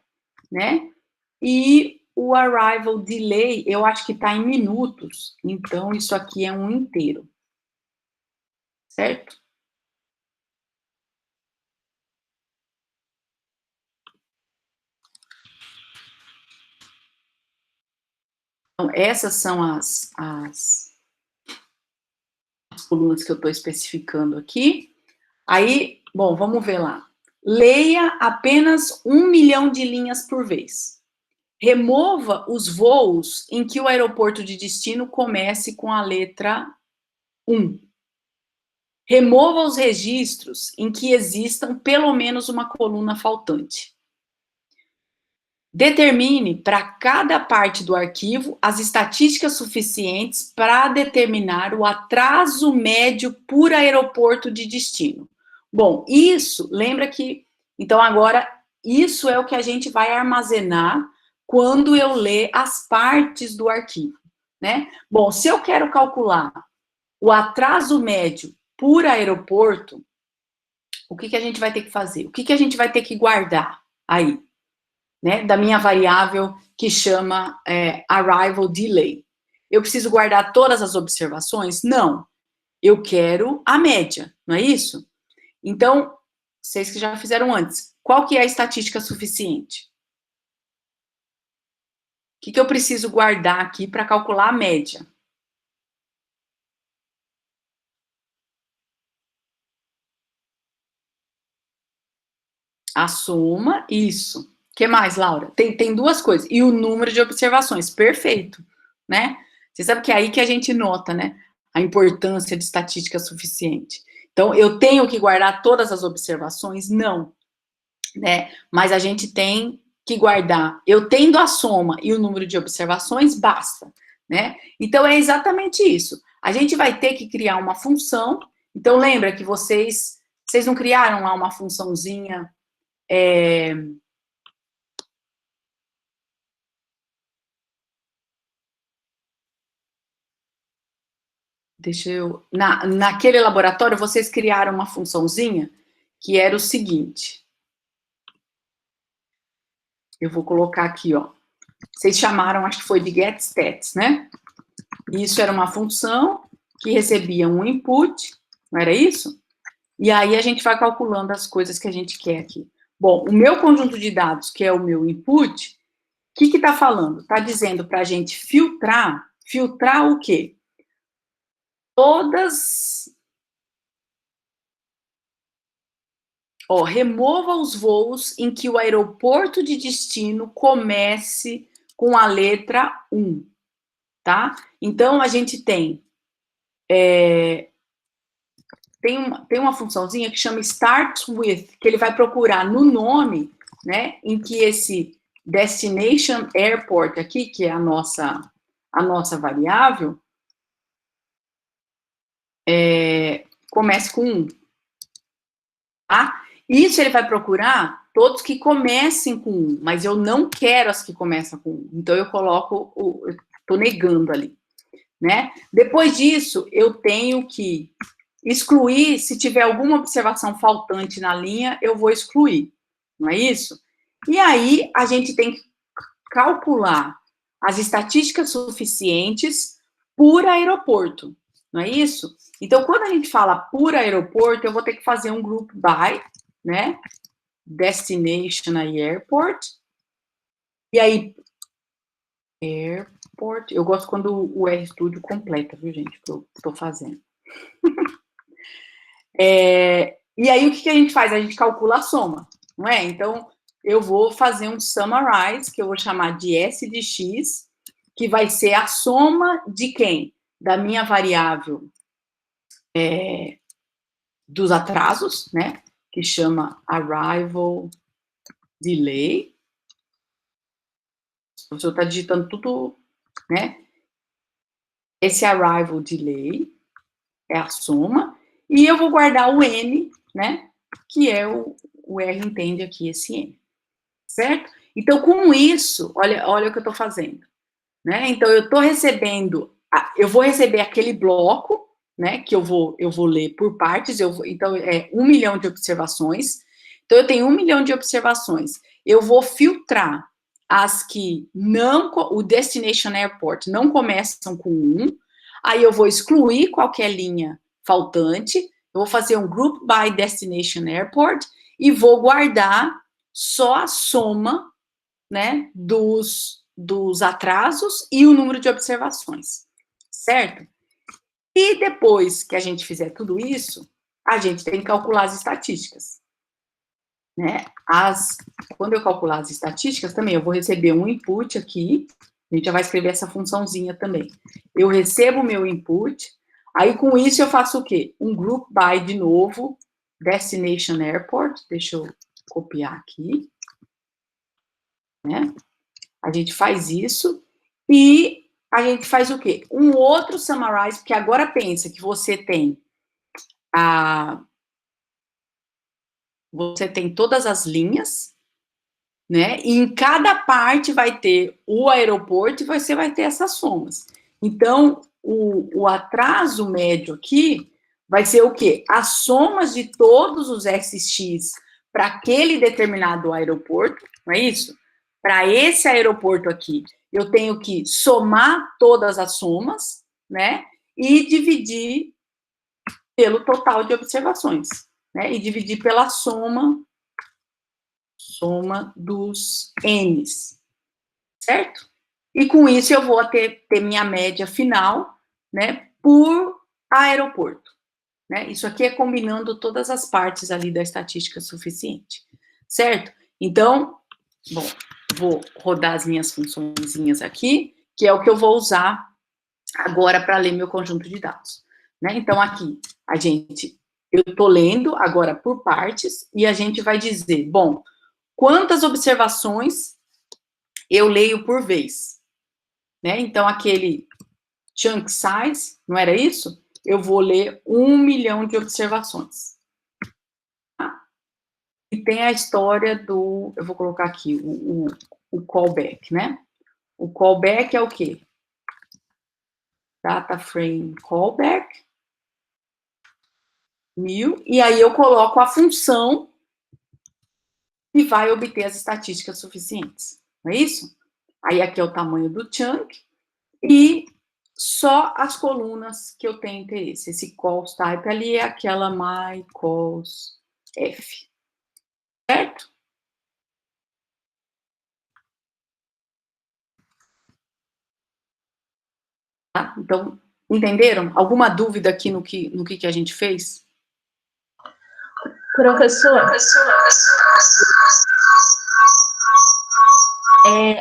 né? E o Arrival Delay, eu acho que está em minutos. Então, isso aqui é um inteiro. Certo? Então, essas são as colunas que eu estou especificando aqui. Aí, bom, vamos ver lá. Leia apenas 1 milhão de linhas por vez. Remova os voos em que o aeroporto de destino comece com a letra 1. Remova os registros em que existam pelo menos uma coluna faltante. Determine para cada parte do arquivo as estatísticas suficientes para determinar o atraso médio por aeroporto de destino. Bom, isso, lembra que... Então, agora, isso é o que a gente vai armazenar quando eu ler as partes do arquivo, né? Bom, se eu quero calcular o atraso médio por aeroporto, o que a gente vai ter que fazer? O que a gente vai ter que guardar aí? Né, da minha variável que chama Arrival Delay. Eu preciso guardar todas as observações? Não. Eu quero a média, não é isso? Então, vocês que já fizeram antes, qual que é a estatística suficiente? O que eu preciso guardar aqui para calcular a média? A soma, isso. O que mais, Laura? Tem 2 coisas. E o número de observações, perfeito, né? Você sabe que é aí que a gente nota, né? A importância de estatística suficiente. Então, eu tenho que guardar todas as observações? Não, né? Mas a gente tem que guardar. Eu tendo a soma e o número de observações, basta, né? Então, é exatamente isso. A gente vai ter que criar uma função. Então, lembra que vocês não criaram lá uma funçãozinha... Deixa eu... Naquele laboratório, vocês criaram uma funçãozinha que era o seguinte. Eu vou colocar aqui, ó. Vocês chamaram, acho que foi de getStats, né? Isso era uma função que recebia um input, não era isso? E aí a gente vai calculando as coisas que a gente quer aqui. Bom, o meu conjunto de dados, que é o meu input, o que está falando? Está dizendo para a gente filtrar o quê? Todas Ó, remova os voos em que o aeroporto de destino comece com a letra 1, tá? Então, a gente tem uma funçãozinha que chama Start With, que ele vai procurar no nome, né, em que esse Destination Airport aqui, que é a nossa variável, comece com 1, tá? Isso ele vai procurar todos que comecem com 1, mas eu não quero as que começam com 1, então eu coloco, estou negando ali, né? Depois disso, eu tenho que excluir, se tiver alguma observação faltante na linha, eu vou excluir, não é isso? E aí, a gente tem que calcular as estatísticas suficientes por aeroporto, não é isso? Então, quando a gente fala por aeroporto, eu vou ter que fazer um group by, né? Destination Airport. E aí, Airport, eu gosto quando o RStudio completa, viu, gente, que eu estou fazendo. E aí, o que a gente faz? A gente calcula a soma, não é? Então, eu vou fazer um summarize, que eu vou chamar de S de X, que vai ser a soma de quem? Da minha variável dos atrasos, né? Que chama arrival delay. O professor está digitando tudo, né? Esse arrival delay é a soma. E eu vou guardar o N, né? Que é o R entende aqui esse N. Certo? Então, com isso, olha o que eu estou fazendo. Né? Então, eu estou recebendo, eu vou receber aquele bloco, né? Que eu vou ler por partes. Então, é 1 milhão de observações. Então, eu tenho 1 milhão de observações. Eu vou filtrar as que não, o Destination Airport não começam com 1. Aí, eu vou excluir qualquer linha faltante. Eu vou fazer um Group by Destination Airport e vou guardar só a soma, né, dos atrasos e o número de observações, certo? E depois que a gente fizer tudo isso, a gente tem que calcular as estatísticas, né? Quando eu calcular as estatísticas, também eu vou receber um input aqui, a gente já vai escrever essa funçãozinha também. Eu recebo o meu input, aí com isso eu faço o quê? Um group by, de novo, Destination Airport, deixa eu copiar aqui, né? A gente faz isso e a gente faz o quê? Um outro summarize, porque agora pensa que você tem todas as linhas, né? E em cada parte vai ter o aeroporto e você vai ter essas somas. Então, o atraso médio aqui vai ser o quê? As somas de todos os SX para aquele determinado aeroporto, não é isso? Para esse aeroporto aqui, eu tenho que somar todas as somas, né? E dividir pelo total de observações, né? E dividir pela soma dos N's, certo? E com isso eu vou ter minha média final, né? Por aeroporto, né? Isso aqui é combinando todas as partes ali da estatística suficiente, certo? Então, bom, vou rodar as minhas funçõezinhas aqui, que é o que eu vou usar agora para ler meu conjunto de dados, né? Então, aqui, eu estou lendo agora por partes, e a gente vai dizer, bom, quantas observações eu leio por vez, né? Então, aquele chunk size, não era isso? Eu vou ler 1 milhão de observações. E tem a história eu vou colocar aqui o callback, né? O callback é o quê? Data frame callback, 1000, e aí eu coloco a função que vai obter as estatísticas suficientes, não é isso? Aí aqui é o tamanho do chunk, e só as colunas que eu tenho interesse. Esse calls type ali é aquela my calls F, certo? Tá? Então, entenderam? Alguma dúvida aqui no que a gente fez? Professor,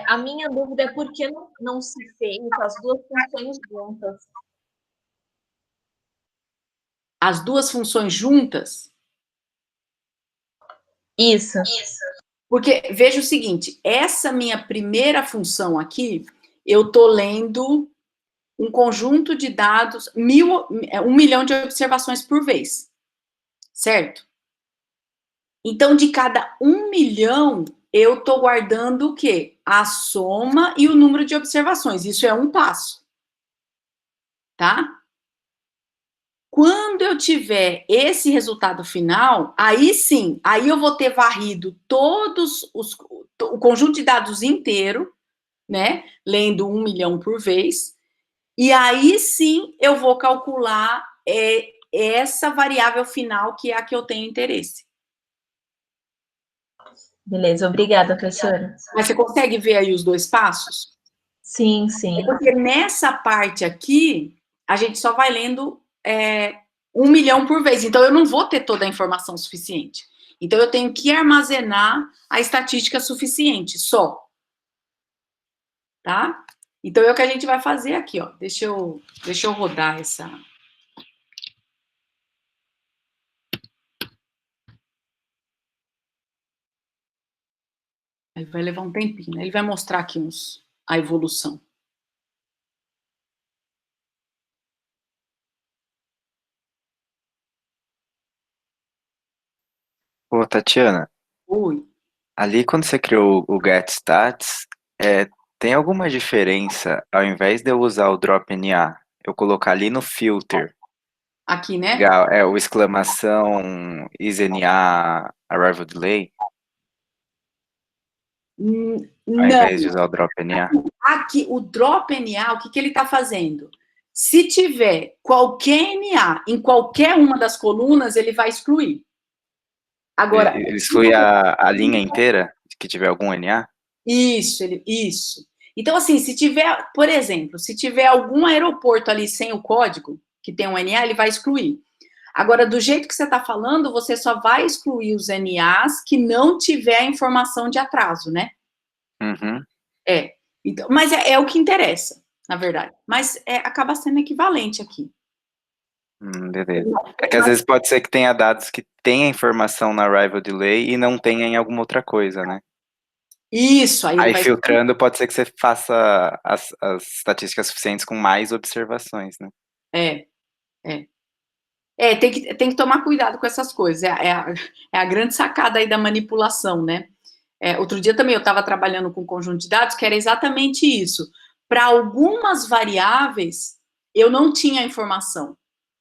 a minha dúvida é por que não se fez as duas funções juntas? As duas funções juntas? Isso. Porque, veja o seguinte, essa minha primeira função aqui, eu estou lendo um conjunto de dados, 1 milhão de observações por vez, certo? Então, de cada 1 milhão, eu estou guardando o quê? A soma e o número de observações. Isso é um passo, tá? Quando eu tiver esse resultado final, aí sim, aí eu vou ter varrido o conjunto de dados inteiro, né? Lendo 1 milhão por vez. E aí sim eu vou calcular essa variável final que é a que eu tenho interesse. Beleza, obrigada, professora. Mas você consegue ver aí os dois passos? Sim, sim. Porque nessa parte aqui, a gente só vai lendo 1 milhão por vez. Então, eu não vou ter toda a informação suficiente. Então, eu tenho que armazenar a estatística suficiente, só. Tá? Então, é o que a gente vai fazer aqui, ó. Deixa eu rodar essa... Aí vai levar um tempinho, né? Ele vai mostrar aqui a evolução. Ô, Tatiana. Oi. Ali, quando você criou o GetStats, tem alguma diferença, ao invés de eu usar o DropNA, eu colocar ali no filter, Aqui, né? o exclamação isNA arrival delay, ao invés de usar o DropNA? Aqui, o DropNA, o que ele está fazendo? Se tiver qualquer NA em qualquer uma das colunas, ele vai excluir. Agora, Ele exclui a linha inteira, que tiver algum NA? Isso. Então, assim, se tiver, por exemplo, se tiver algum aeroporto ali sem o código, que tem um NA, ele vai excluir. Agora, do jeito que você está falando, você só vai excluir os NAs que não tiver a informação de atraso, né? Uhum. Então, mas é o que interessa, na verdade. Mas acaba sendo equivalente aqui. Beleza. É que às vezes pode ser que tenha dados que tenha informação na arrival delay e não tenha em alguma outra coisa, né? Isso, aí ele vai... filtrando, pode ser que você faça as estatísticas suficientes com mais observações, né? Tem que tomar cuidado com essas coisas. É a grande sacada aí da manipulação, né? Outro dia também eu estava trabalhando com um conjunto de dados que era exatamente isso. Para algumas variáveis, eu não tinha informação.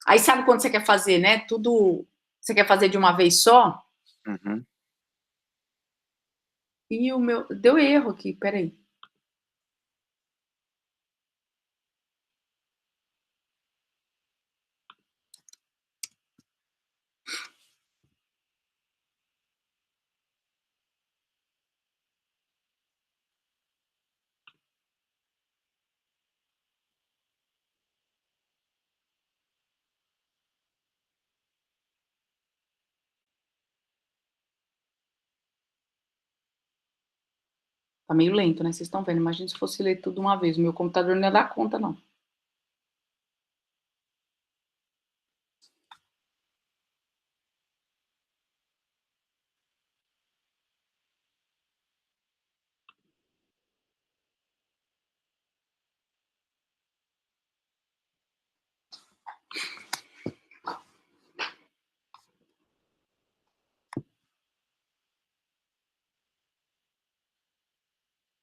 Aí sabe quando você quer fazer, né? Tudo você quer fazer de uma vez só? Uhum. E o meu... Deu erro aqui, peraí. Tá meio lento, né? Vocês estão vendo. Imagina se fosse ler tudo de uma vez. O meu computador não ia dar conta, não.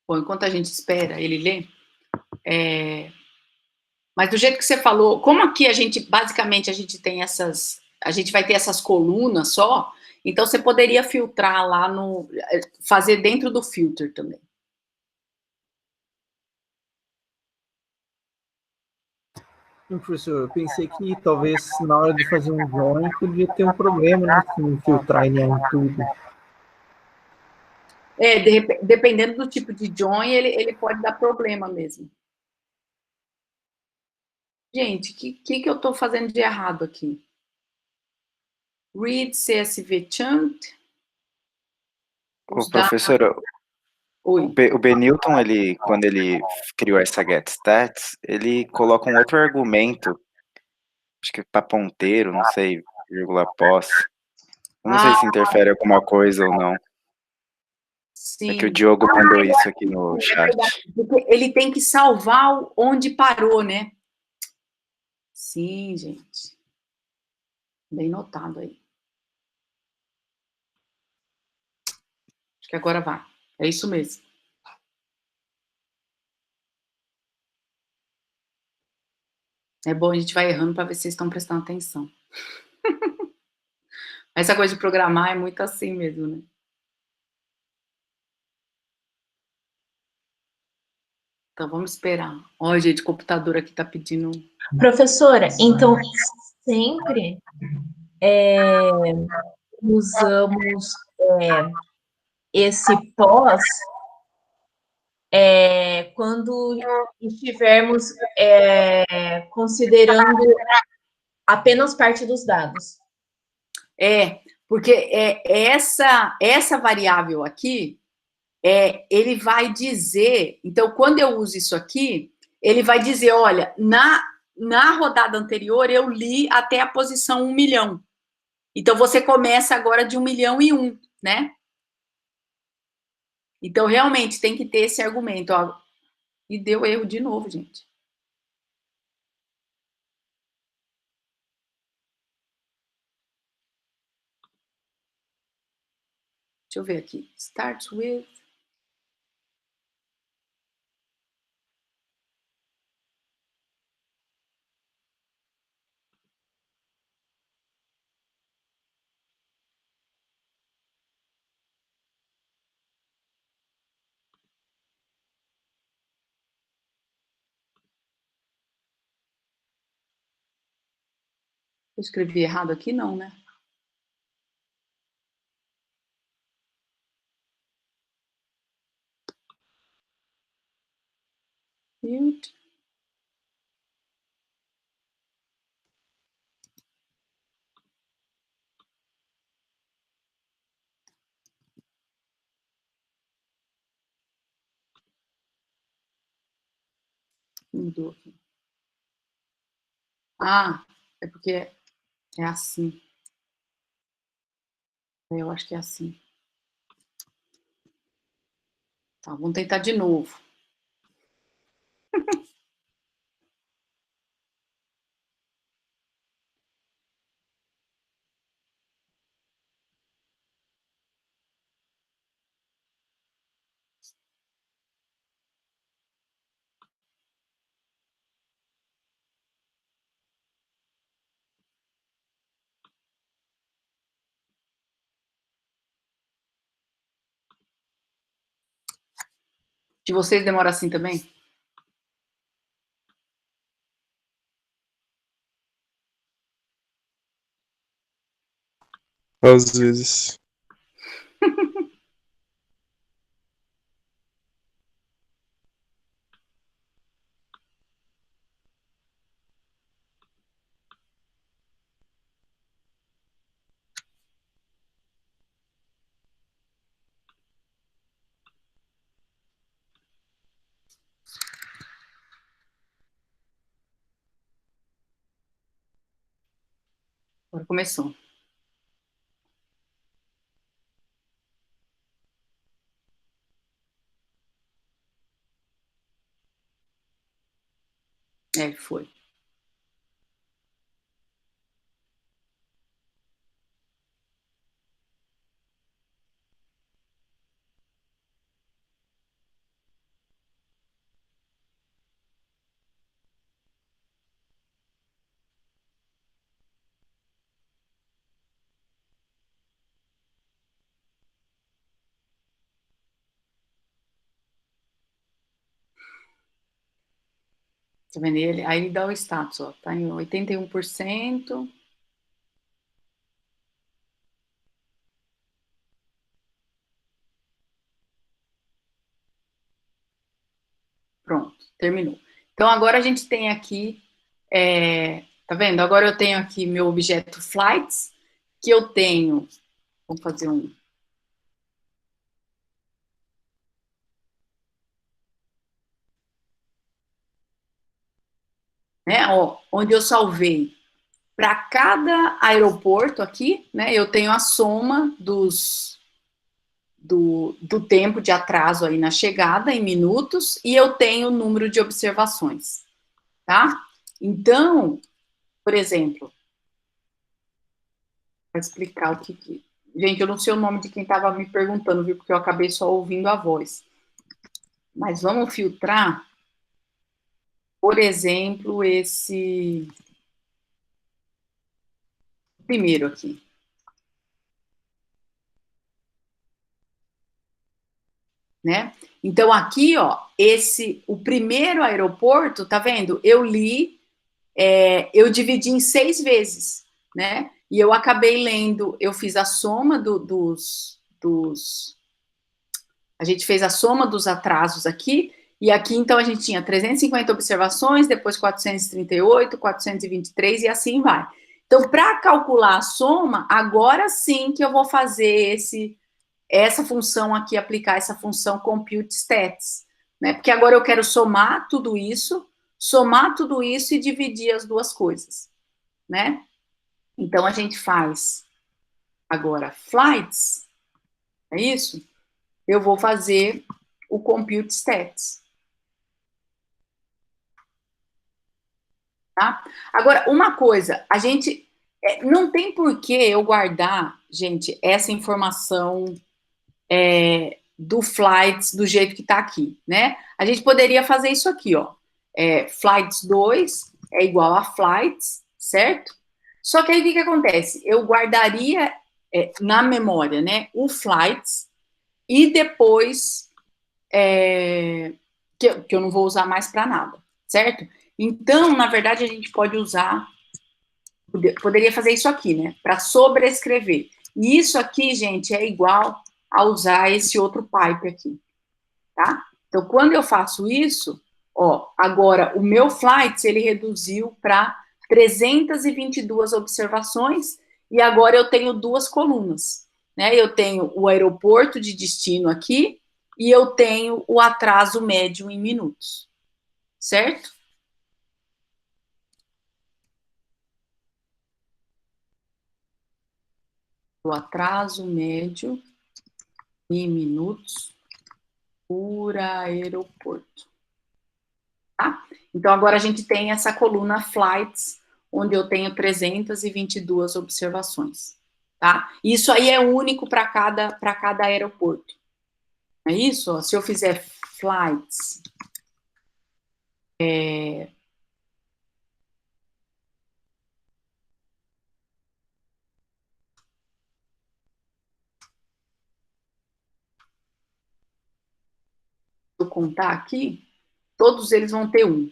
Bom, enquanto a gente espera ele ler, mas do jeito que você falou, como aqui basicamente a gente tem a gente vai ter essas colunas só, então você poderia filtrar lá fazer dentro do filter também. Professor, eu pensei que talvez na hora de fazer um join podia ter um problema, né? Se não filtrar NA em tudo. Dependendo do tipo de join, ele pode dar problema mesmo. Gente, o que eu estou fazendo de errado aqui? read CSV chunk. Ô, professora, Oi. o Benilton, quando ele criou essa getStats, ele coloca um outro argumento, acho que para ponteiro, não sei, vírgula pós. Eu não sei se interfere alguma coisa ou não. Sim. É que o Diogo mandou isso aqui no chat. Porque ele tem que salvar onde parou, né? Sim, gente. Bem notado aí. Acho que agora vai. É isso mesmo. É bom, a gente vai errando para ver se vocês estão prestando atenção. Essa coisa de programar é muito assim mesmo, né? Então, vamos esperar. Ó, gente, o computador aqui tá pedindo... Professora, então, sempre usamos esse pós quando estivermos considerando apenas parte dos dados. Porque essa variável aqui, ele vai dizer... Então, quando eu uso isso aqui, ele vai dizer, olha, na rodada anterior, eu li até a posição 1 milhão. Então, você começa agora de 1 milhão e 1, né? Então, realmente, tem que ter esse argumento. Ó. E deu erro de novo, gente. Deixa eu ver aqui. Starts with... Eu escrevi errado aqui? Não, né? Mute. Mudou aqui. Ah, é porque é assim. Eu acho que é assim. Tá, vamos tentar de novo. De vocês demora assim também? Às vezes. Agora começou. Foi. Tá vendo? Aí ele dá o status, ó. Tá em 81%. Pronto, terminou. Então, agora a gente tem aqui... tá vendo? Agora eu tenho aqui meu objeto flights. que eu tenho, vamos fazer um... Né, ó, onde eu salvei para cada aeroporto aqui, né, eu tenho a soma do tempo de atraso aí na chegada, em minutos, e eu tenho o número de observações, tá? Então, por exemplo, para explicar o que... Gente, eu não sei o nome de quem estava me perguntando, viu, porque eu acabei só ouvindo a voz. Mas vamos filtrar, por exemplo, esse primeiro aqui. Né? Então, aqui, ó, o primeiro aeroporto, tá vendo? Eu li, eu dividi em 6 vezes, né? E eu acabei lendo, eu fiz a soma a gente fez a soma dos atrasos aqui, e aqui, então, a gente tinha 350 observações, depois 438, 423, e assim vai. Então, para calcular a soma, agora sim que eu vou fazer essa função aqui, aplicar essa função compute stats, né? Porque agora eu quero somar tudo isso e dividir as duas coisas, né? Então, a gente faz agora flights, é isso? Eu vou fazer o compute stats. Tá? Agora, uma coisa, a gente não tem por que eu guardar, gente, essa informação do flights do jeito que está aqui, né? A gente poderia fazer isso aqui, ó. Flights 2 é igual a flights, certo? Só que aí o que acontece? Eu guardaria na memória, né, o flights e depois que eu não vou usar mais para nada, certo? Então, na verdade, a gente pode usar, poderia fazer isso aqui, né, para sobrescrever. E isso aqui, gente, é igual a usar esse outro pipe aqui, tá? Então, quando eu faço isso, ó, agora o meu flights, ele reduziu para 322 observações, e agora eu tenho 2 colunas, né? Eu tenho o aeroporto de destino aqui, e eu tenho o atraso médio em minutos, certo? O atraso médio em minutos por aeroporto. Tá? Então, agora a gente tem essa coluna flights, onde eu tenho 322 observações. Tá? Isso aí é único para cada aeroporto. É isso? Ó, se eu fizer flights... Se eu contar aqui, todos eles vão ter 1.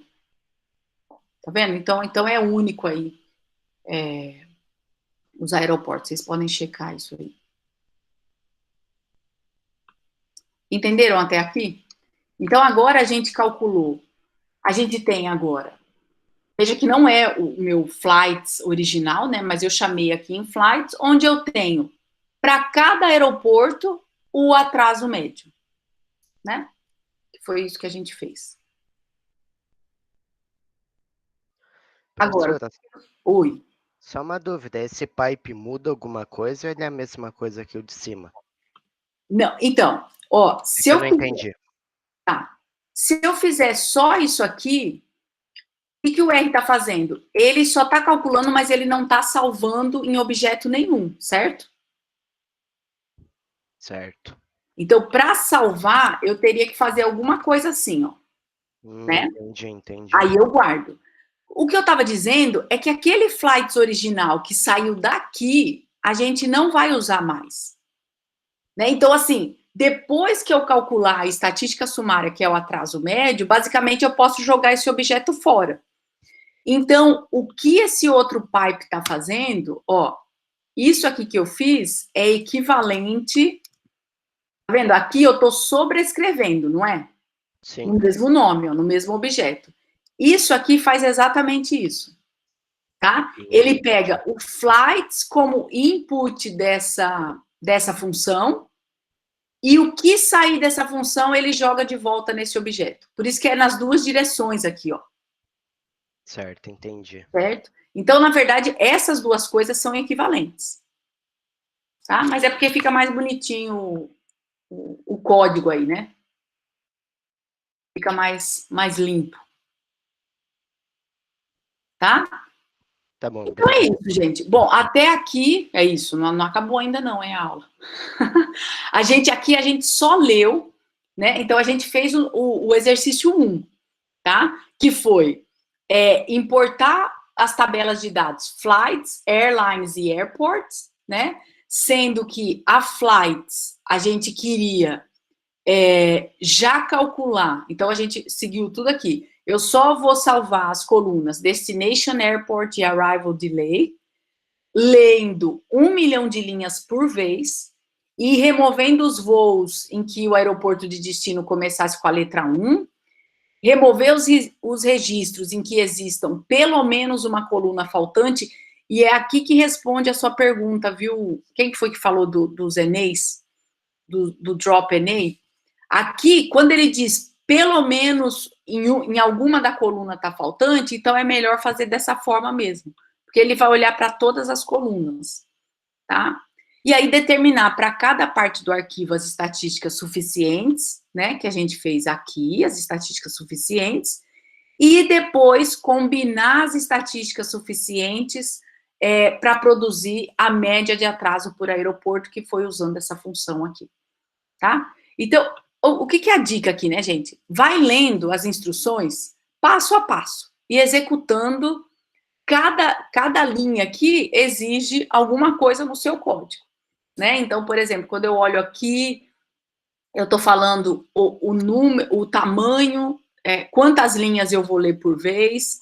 Tá vendo? Então é único aí, os aeroportos. Vocês podem checar isso aí. Entenderam até aqui? Então, agora a gente calculou. A gente tem agora. Veja que não é o meu flights original, né? Mas eu chamei aqui em flights, onde eu tenho, para cada aeroporto, o atraso médio. Né? Foi isso que a gente fez. Agora, oi. Só uma dúvida, esse pipe muda alguma coisa ou ele é a mesma coisa que o de cima? Não, então, ó, se eu não entendi. Tá. Se eu fizer só isso aqui, o que o R está fazendo? Ele só está calculando, mas ele não está salvando em objeto nenhum, certo? Certo. Então, para salvar, eu teria que fazer alguma coisa assim, ó. Né? Entendi. Aí eu guardo. O que eu estava dizendo é que aquele flights original que saiu daqui, a gente não vai usar mais. Né? Então, assim, depois que eu calcular a estatística sumária, que é o atraso médio, basicamente eu posso jogar esse objeto fora. Então, o que esse outro pipe está fazendo, ó, isso aqui que eu fiz é equivalente, tá vendo? Aqui eu estou sobrescrevendo, não é? Sim. No mesmo nome, ó, no mesmo objeto. Isso aqui faz exatamente isso. tá? Ele pega o flights como input dessa função, e o que sair dessa função, ele joga de volta nesse objeto. Por isso que é nas duas direções aqui, ó. Certo, entendi. Certo? Então, na verdade, essas duas coisas são equivalentes. Tá? Mas é porque fica mais bonitinho o código aí, né? Fica mais limpo. Tá? Tá bom, então obrigado. é isso, gente. Bom, até aqui é isso. Não acabou ainda não, é a aula. a gente só leu, né? Então a gente fez o exercício 1, tá? Que foi importar as tabelas de dados flights, airlines e airports, né? Sendo que a flights a gente queria já calcular. Então a gente seguiu tudo aqui. Eu só vou salvar as colunas Destination Airport e Arrival Delay, lendo 1 milhão de linhas por vez e removendo os voos em que o aeroporto de destino começasse com a letra 1, remover os registros em que existam pelo menos uma coluna faltante, e é aqui que responde a sua pergunta, viu? Quem foi que falou dos ENEIs? Do drop ENEI? Aqui, quando ele diz pelo menos em alguma da coluna está faltante, então é melhor fazer dessa forma mesmo, porque ele vai olhar para todas as colunas, tá? E aí determinar para cada parte do arquivo as estatísticas suficientes, né, que a gente fez aqui, as estatísticas suficientes, e depois combinar as estatísticas suficientes para produzir a média de atraso por aeroporto, que foi usando essa função aqui, tá? Então, o que é a dica aqui, né, gente? Vai lendo as instruções passo a passo e executando. Cada linha aqui exige alguma coisa no seu código, né? Então, por exemplo, quando eu olho aqui, eu estou falando o número, o tamanho, quantas linhas eu vou ler por vez.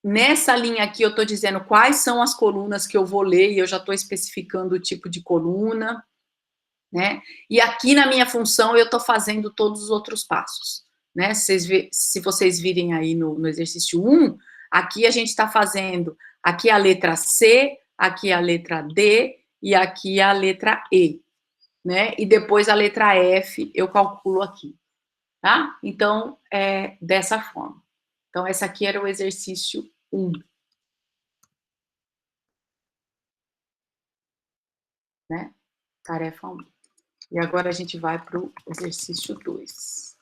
Nessa linha aqui, eu estou dizendo quais são as colunas que eu vou ler, e eu já estou especificando o tipo de coluna, né? E aqui na minha função eu estou fazendo todos os outros passos, né? Se vocês virem aí no exercício 1, aqui a gente está fazendo, aqui a letra C, aqui a letra D e aqui a letra E, né? E depois a letra F eu calculo aqui, tá? Então, é dessa forma. Então, essa aqui era o exercício 1. Né? Tarefa 1. E agora a gente vai para o exercício 2.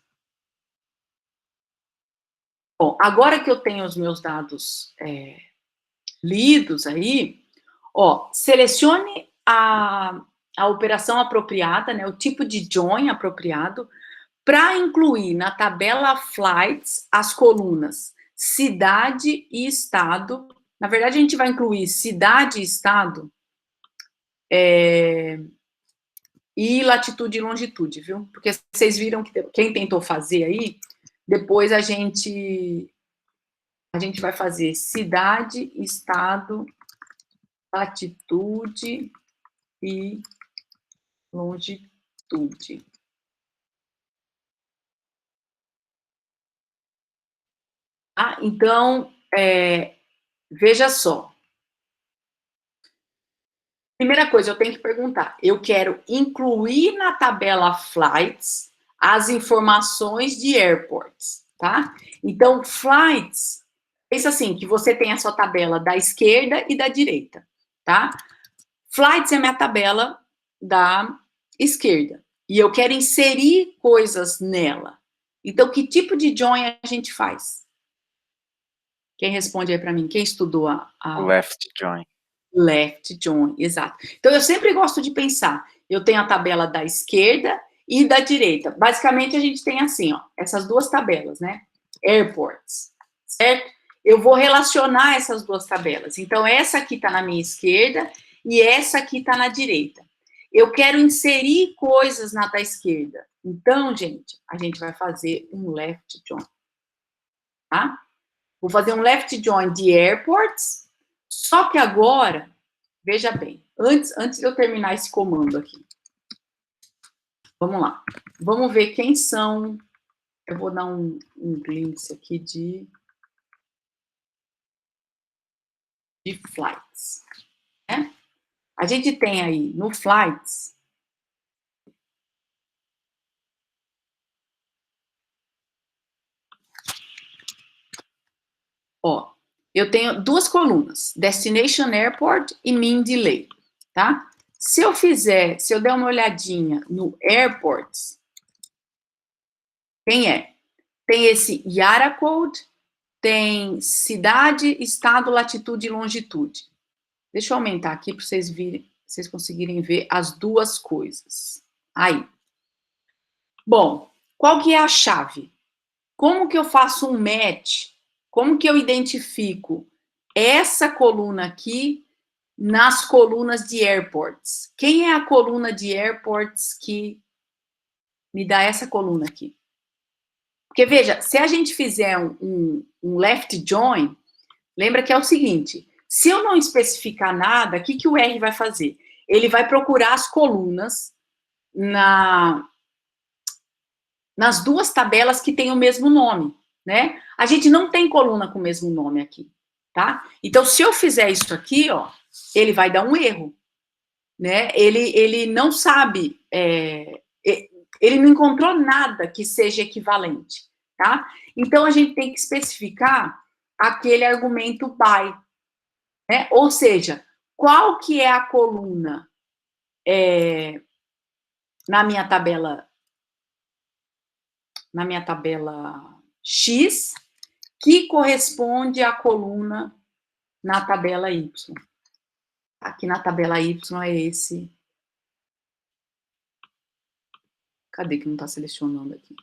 Bom, agora que eu tenho os meus dados lidos aí, ó, selecione a operação apropriada, né, o tipo de join apropriado, para incluir na tabela flights as colunas cidade e estado. Na verdade, a gente vai incluir cidade e estado e latitude e longitude, viu? Porque vocês viram que quem tentou fazer aí, depois a gente vai fazer cidade, estado, latitude e longitude. Então, veja só. Primeira coisa, eu tenho que perguntar. Eu quero incluir na tabela flights as informações de airports, tá? Então, flights, pensa assim, que você tem a sua tabela da esquerda e da direita, tá? Flights é minha tabela da esquerda. E eu quero inserir coisas nela. Então, que tipo de join a gente faz? Quem responde aí para mim? Quem estudou a... Left join. Left join, exato. Então, eu sempre gosto de pensar, eu tenho a tabela da esquerda e da direita. Basicamente, a gente tem assim, ó, essas duas tabelas, né? Airports, certo? Eu vou relacionar essas duas tabelas. Então, essa aqui está na minha esquerda e essa aqui está na direita. Eu quero inserir coisas na da esquerda. Então, gente, a gente vai fazer um left join, tá? Vou fazer um left join de airports. Só que agora, veja bem, antes de eu terminar esse comando aqui, vamos lá. Vamos ver quem são. Eu vou dar um glimpse aqui de de flights, né? A gente tem aí no flights ó, eu tenho duas colunas, Destination Airport e Mean Delay, tá? Se eu der uma olhadinha no Airports, quem é? Tem esse IATA Code, tem cidade, estado, latitude e longitude. Deixa eu aumentar aqui para vocês conseguirem ver as duas coisas. Aí. Bom, qual que é a chave? Como que eu faço um match? Como que eu identifico essa coluna aqui nas colunas de airports? Quem é a coluna de airports que me dá essa coluna aqui? Porque, veja, se a gente fizer um left join, lembra que é o seguinte, se eu não especificar nada, o que o R vai fazer? Ele vai procurar as colunas nas duas tabelas que têm o mesmo nome, né? A gente não tem coluna com o mesmo nome aqui, tá? Então, se eu fizer isso aqui, ó, ele vai dar um erro, né? Ele não sabe, ele não encontrou nada que seja equivalente, tá? Então, a gente tem que especificar aquele argumento by, né? Ou seja, qual que é a coluna na minha tabela X que corresponde à coluna na tabela Y. Aqui na tabela Y é esse. Cadê que não está selecionando aqui?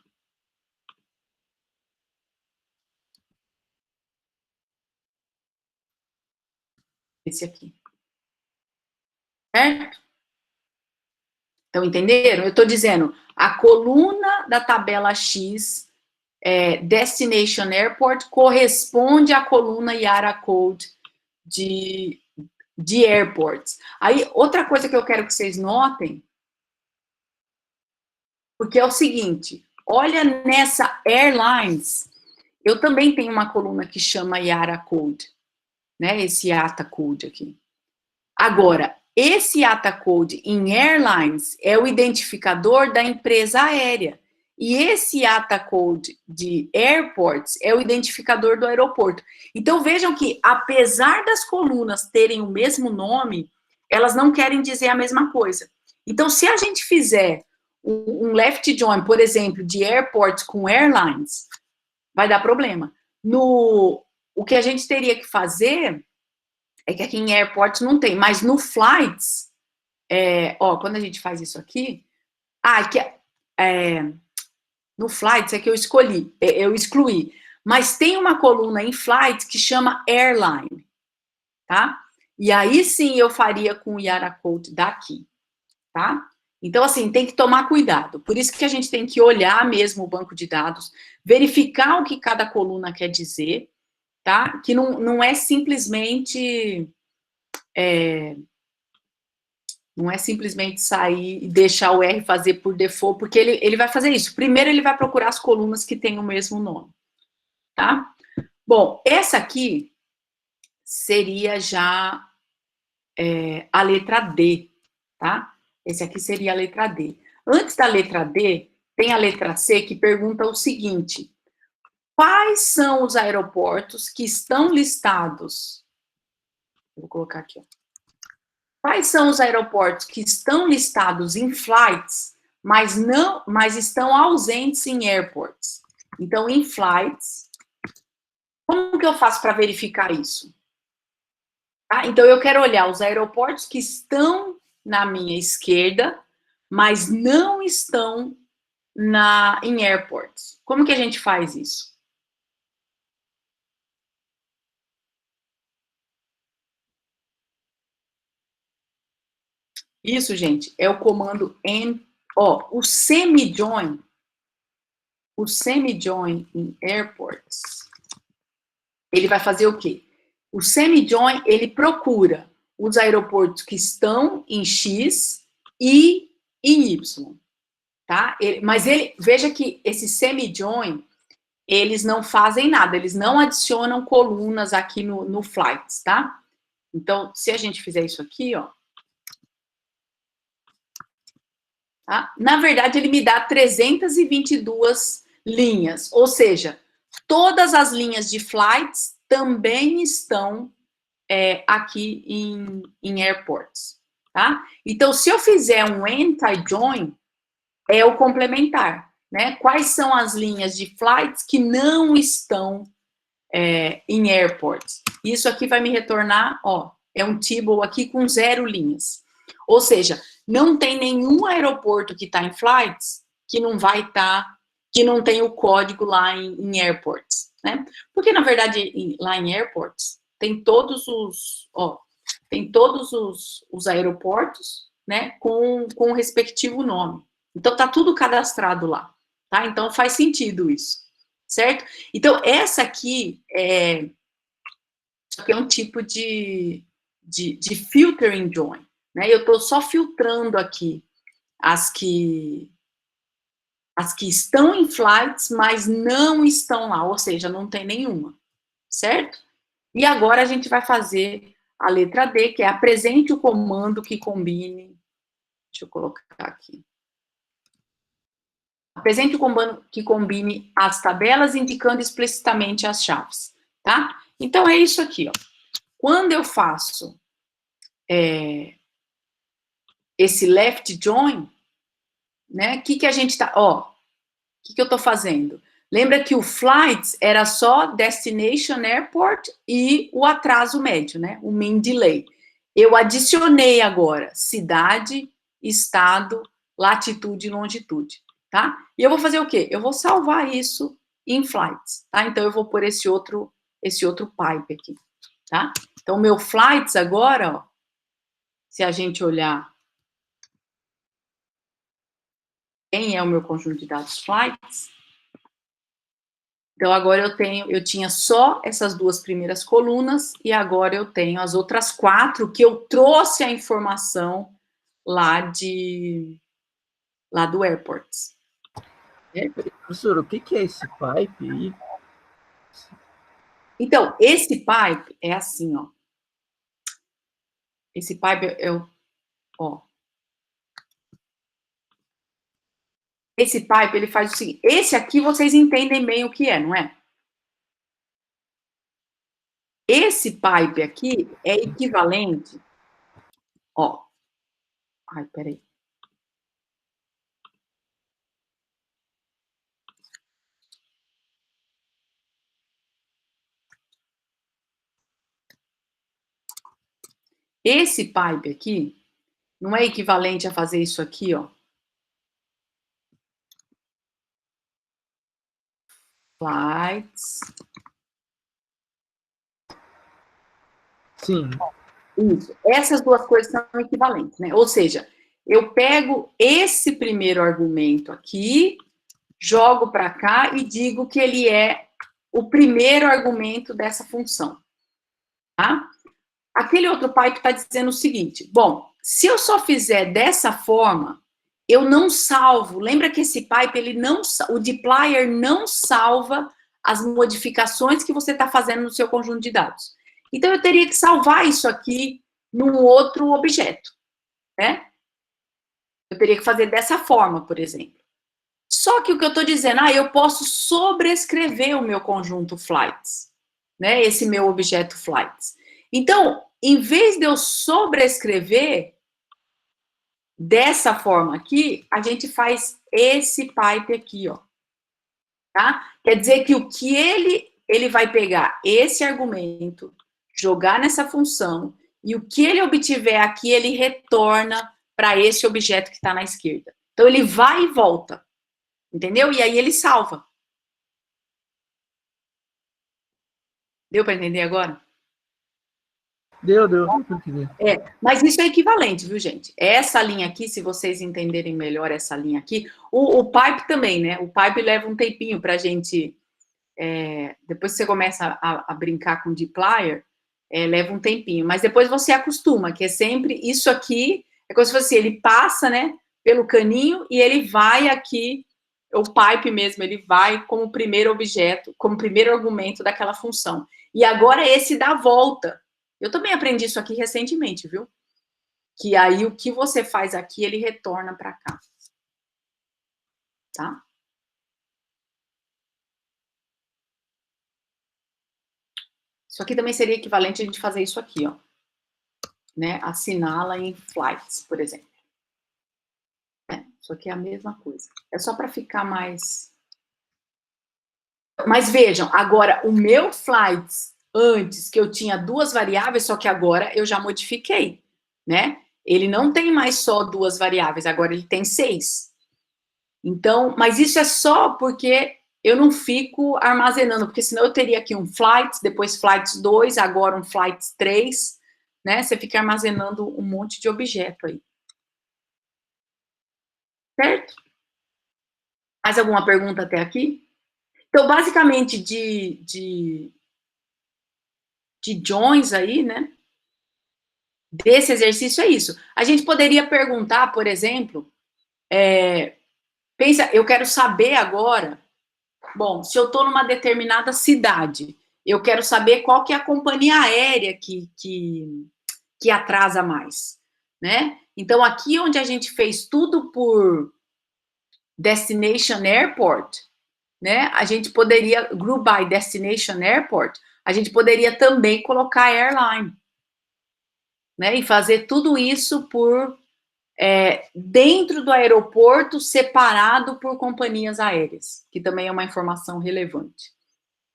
Esse aqui. Certo? Então, entenderam? Eu estou dizendo, a coluna da tabela X, Destination Airport, corresponde à coluna IATA Code de airports. Aí, outra coisa que eu quero que vocês notem, porque é o seguinte, olha nessa Airlines, eu também tenho uma coluna que chama IATA Code, né? Esse IATA Code aqui. Agora, esse IATA Code em Airlines é o identificador da empresa aérea. E esse IATA Code de Airports é o identificador do aeroporto. Então, vejam que, apesar das colunas terem o mesmo nome, elas não querem dizer a mesma coisa. Então, se a gente fizer um left join, por exemplo, de Airports com Airlines, vai dar problema. O que a gente teria que fazer é que aqui em Airports não tem, mas no Flights, quando a gente faz isso aqui, no Flights é que eu excluí, mas tem uma coluna em Flights que chama Airline, tá? E aí sim eu faria com o IATA Code daqui, tá? Então, assim, tem que tomar cuidado. Por isso que a gente tem que olhar mesmo o banco de dados, verificar o que cada coluna quer dizer, tá? Que não é simplesmente... não é simplesmente sair e deixar o R fazer por default, porque ele vai fazer isso. Primeiro, ele vai procurar as colunas que têm o mesmo nome, tá? Bom, essa aqui seria já a letra D, tá? Esse aqui seria a letra D. Antes da letra D, tem a letra C, que pergunta o seguinte: quais são os aeroportos que estão listados? Vou colocar aqui, ó. Quais são os aeroportos que estão listados em flights, mas estão ausentes em airports? Então, em flights, como que eu faço para verificar isso? Tá? Então, eu quero olhar os aeroportos que estão na minha esquerda, mas não estão em airports. Como que a gente faz isso? Isso, gente, é o comando o semi-join em airports, ele vai fazer o quê? O semi-join, ele procura os aeroportos que estão em X e em Y, tá? Veja que esse semi-join, eles não fazem nada, eles não adicionam colunas aqui no flights, tá? Então, se a gente fizer isso aqui, ó, tá? Na verdade, ele me dá 322 linhas, ou seja, todas as linhas de flights também estão aqui em airports, tá? Então, se eu fizer um anti-join, é o complementar, né? Quais são as linhas de flights que não estão em airports? Isso aqui vai me retornar, ó, é um table aqui com 0 linhas. Ou seja, não tem nenhum aeroporto que está em flights que não vai estar, que não tem o código lá em airports, né? Porque, na verdade, lá em airports, tem todos os aeroportos, né, com o respectivo nome. Então, tá tudo cadastrado lá, tá? Então, faz sentido isso, certo? Então, essa aqui é um tipo de filtering join, né? Eu tô só filtrando aqui as que estão em flights, mas não estão lá, ou seja, não tem nenhuma, certo? E agora a gente vai fazer a letra D, que é apresente o comando que combine. Deixa eu colocar aqui. Apresente o comando que combine as tabelas, indicando explicitamente as chaves, tá? Então, é isso aqui, ó. Quando eu faço esse left join, né, o que a gente tá, ó, o que eu tô fazendo? Lembra que o flights era só destination airport e o atraso médio, né, o mean delay. Eu adicionei agora cidade, estado, latitude e longitude, tá? E eu vou fazer o quê? Eu vou salvar isso em flights, tá? Então, eu vou pôr esse outro pipe aqui, tá? Então, meu flights agora, ó, se a gente olhar quem é o meu conjunto de dados flights, então agora eu tinha só essas 2 primeiras colunas e agora eu tenho as outras 4 que eu trouxe a informação lá do airports. Professor, o que é esse pipe aí? Então, esse pipe é assim, ó. Esse pipe ó. Esse pipe, ele faz o seguinte, esse aqui vocês entendem bem o que é, não é? Esse pipe aqui é equivalente, ó. Ai, peraí. Esse pipe aqui não é equivalente a fazer isso aqui, ó. Flights. Sim. Isso. Essas 2 coisas são equivalentes, né? Ou seja, eu pego esse primeiro argumento aqui, jogo para cá e digo que ele é o primeiro argumento dessa função, tá? Aquele outro pipe está dizendo o seguinte, bom, se eu só fizer dessa forma, eu não salvo, lembra que esse pipe, o dplyr não salva as modificações que você está fazendo no seu conjunto de dados. Então, eu teria que salvar isso aqui num outro objeto, né? Eu teria que fazer dessa forma, por exemplo. Só que o que eu estou dizendo, eu posso sobrescrever o meu conjunto flights, né? Esse meu objeto flights. Então, em vez de eu sobrescrever dessa forma aqui, a gente faz esse pipe aqui, ó. Tá? Quer dizer que o que ele vai pegar esse argumento, jogar nessa função, e o que ele obtiver aqui, ele retorna para esse objeto que está na esquerda. Então, ele vai e volta. Entendeu? E aí ele salva. Deu para entender agora? Deu para entender. Mas isso é equivalente, viu, gente? Essa linha aqui, se vocês entenderem melhor essa linha aqui, o pipe também, né? O pipe leva um tempinho para a gente... depois que você começa a brincar com dplyr, leva um tempinho. Mas depois você acostuma, que é sempre... Isso aqui é como se fosse, ele passa, né, pelo caninho e ele vai aqui, o pipe mesmo, ele vai como primeiro objeto, como primeiro argumento daquela função. E agora esse dá a volta. Eu também aprendi isso aqui recentemente, viu? Que aí o que você faz aqui, ele retorna para cá. Tá? Isso aqui também seria equivalente a gente fazer isso aqui, ó. Né? Assinala em flights, por exemplo. Isso aqui é a mesma coisa. É só para ficar mais... Mas vejam, agora, o meu flights, antes, que eu tinha 2 variáveis, só que agora eu já modifiquei, né? Ele não tem mais só 2 variáveis, agora ele tem 6. Então, mas isso é só porque eu não fico armazenando, porque senão eu teria aqui um flights, depois flights 2, agora um flights 3, né? Você fica armazenando um monte de objeto aí. Certo? Mais alguma pergunta até aqui? Então, basicamente, de joins aí, né? Desse exercício é isso. A gente poderia perguntar, por exemplo, pensa, eu quero saber agora, bom, se eu estou numa determinada cidade, eu quero saber qual que é a companhia aérea que atrasa mais, né? Então, aqui onde a gente fez tudo por Destination Airport, né? A gente poderia, Group by Destination Airport, a gente poderia também colocar airline, né? E fazer tudo isso por dentro do aeroporto, separado por companhias aéreas, que também é uma informação relevante.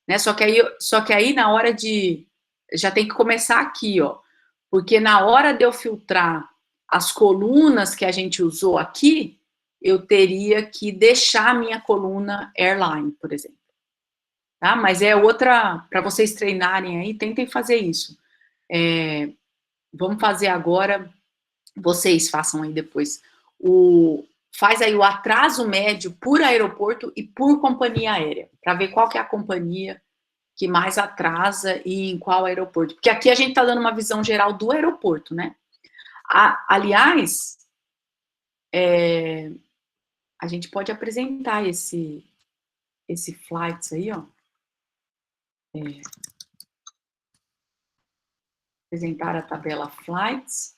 Né? Só que aí na hora de... Já tem que começar aqui, ó. Porque na hora de eu filtrar as colunas que a gente usou aqui, eu teria que deixar a minha coluna airline, por exemplo. Tá? Mas é outra... Para vocês treinarem aí, tentem fazer isso. Vamos fazer agora... Vocês façam aí depois. Faz aí o atraso médio por aeroporto e por companhia aérea, para ver qual que é a companhia que mais atrasa e em qual aeroporto. Porque aqui a gente está dando uma visão geral do aeroporto, né? Aliás, a gente pode apresentar esse flights aí, ó. Apresentar a tabela flights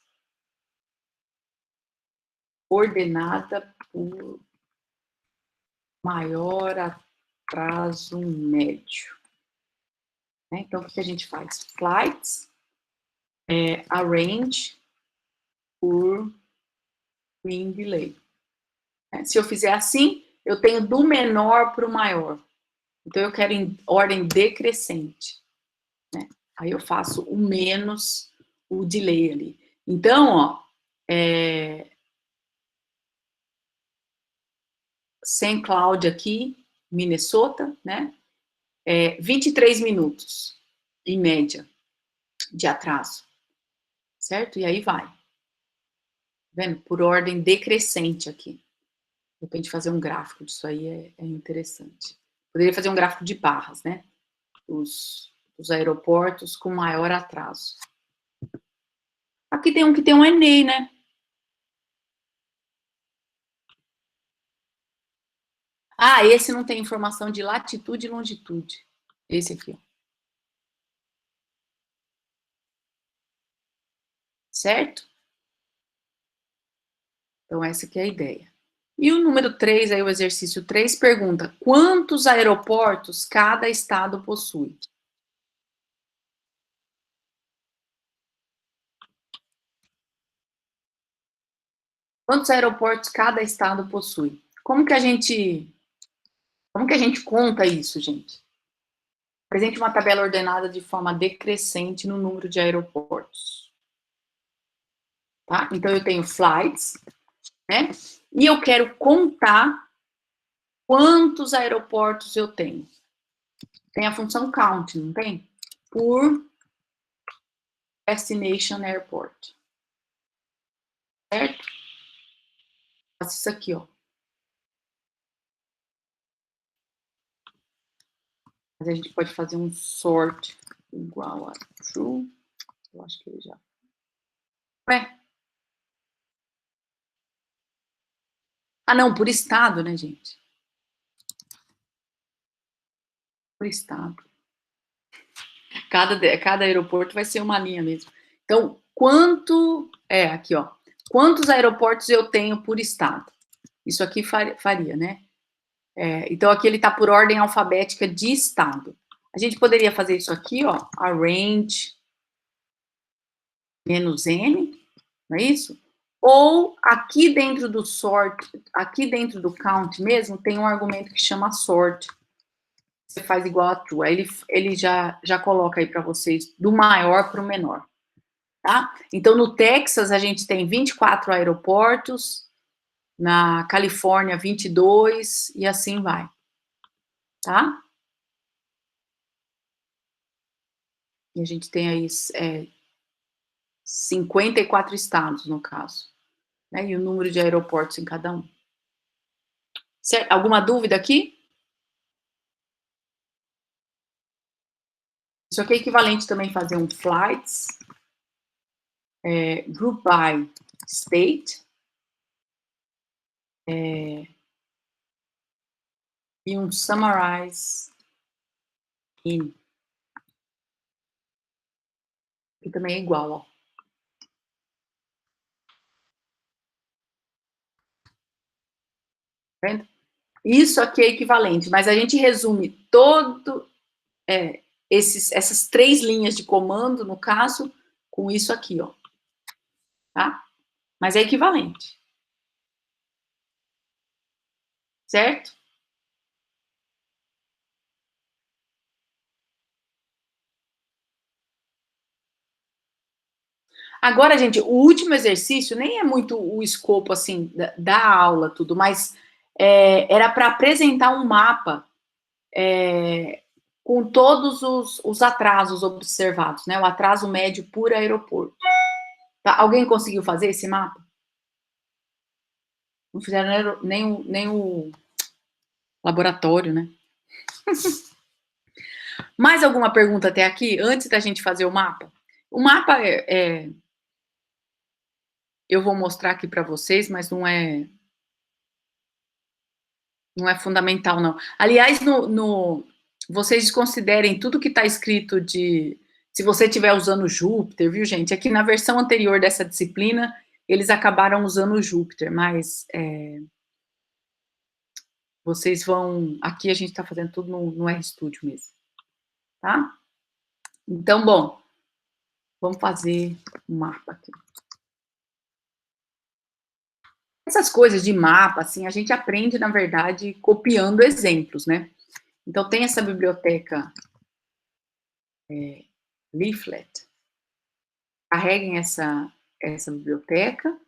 ordenada por maior atraso médio. Então, o que a gente faz? Flights, arrange por mean delay. Se eu fizer assim, eu tenho do menor para o maior. Então, eu quero em ordem decrescente. Né? Aí eu faço o menos o delay ali. Então, ó, St. Cloud aqui, Minnesota, né? 23 minutos, em média, de atraso. Certo? E aí vai. Vendo? Por ordem decrescente aqui. De repente, fazer um gráfico disso aí é interessante. Poderia fazer um gráfico de barras, né? Os aeroportos com maior atraso. Aqui tem um que tem um ENEI, né? Ah, esse não tem informação de latitude e longitude. Esse aqui, ó. Certo? Então, essa aqui é a ideia. E o número 3, aí o exercício 3, pergunta: quantos aeroportos cada estado possui? Quantos aeroportos cada estado possui? Como que a gente conta isso, gente? Apresente uma tabela ordenada de forma decrescente no número de aeroportos. Tá? Então, eu tenho flights, né? E eu quero contar quantos aeroportos eu tenho. Tem a função count, não tem? Por destination airport. Certo? Faço isso aqui, ó. Mas a gente pode fazer um sort igual a true. Eu acho que ele já... Ah, não, por estado, né, gente? Por estado. Cada aeroporto vai ser uma linha mesmo. Então, aqui, ó. Quantos aeroportos eu tenho por estado? Isso aqui faria, né? Então, aqui ele está por ordem alfabética de estado. A gente poderia fazer isso aqui, ó. Arrange -N, não é isso? Ou aqui dentro do sort, aqui dentro do count mesmo, tem um argumento que chama sort. Você faz igual a true. Aí ele já coloca aí para vocês do maior para o menor. Tá? Então, no Texas, a gente tem 24 aeroportos, na Califórnia, 22, e assim vai. Tá? E a gente tem aí 54 estados, no caso. Né? E o número de aeroportos em cada um. Certo? Alguma dúvida aqui? Isso aqui é equivalente também a fazer um flights, group by state, e um summarize in. Que também é igual, ó. Tá vendo? Isso aqui é equivalente, mas a gente resume todo essas 3 linhas de comando, no caso, com isso aqui, ó. Tá? Mas é equivalente. Certo? Agora, gente, o último exercício nem é muito o escopo, assim, da aula, tudo, mas era para apresentar um mapa com todos os atrasos observados, né? O atraso médio por aeroporto. Tá? Alguém conseguiu fazer esse mapa? Não fizeram nem o laboratório, né? Mais alguma pergunta até aqui, antes da gente fazer o mapa? O mapa eu vou mostrar aqui para vocês, mas não é fundamental, não. Aliás, vocês considerem tudo que está escrito se você estiver usando Júpiter, viu, gente? Aqui na versão anterior dessa disciplina, eles acabaram usando o Júpiter, mas vocês vão... Aqui a gente está fazendo tudo no RStudio mesmo, tá? Então, bom, vamos fazer um mapa aqui. Essas coisas de mapa, assim, a gente aprende, na verdade, copiando exemplos, né? Então, tem essa biblioteca Leaflet. Carreguem essa biblioteca.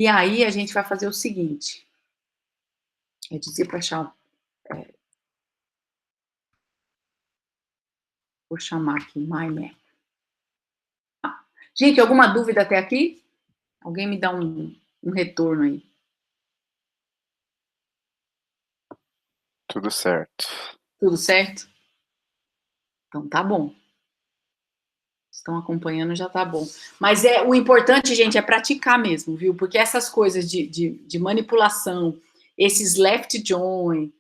E aí, a gente vai fazer o seguinte. Eu dizia para achar... vou chamar aqui MyMap. Gente, alguma dúvida até aqui? Alguém me dá um retorno aí. Tudo certo. Tudo certo? Então tá bom. Estão acompanhando, já tá bom. Mas o importante, gente, é praticar mesmo, viu? Porque essas coisas de manipulação, esses left join,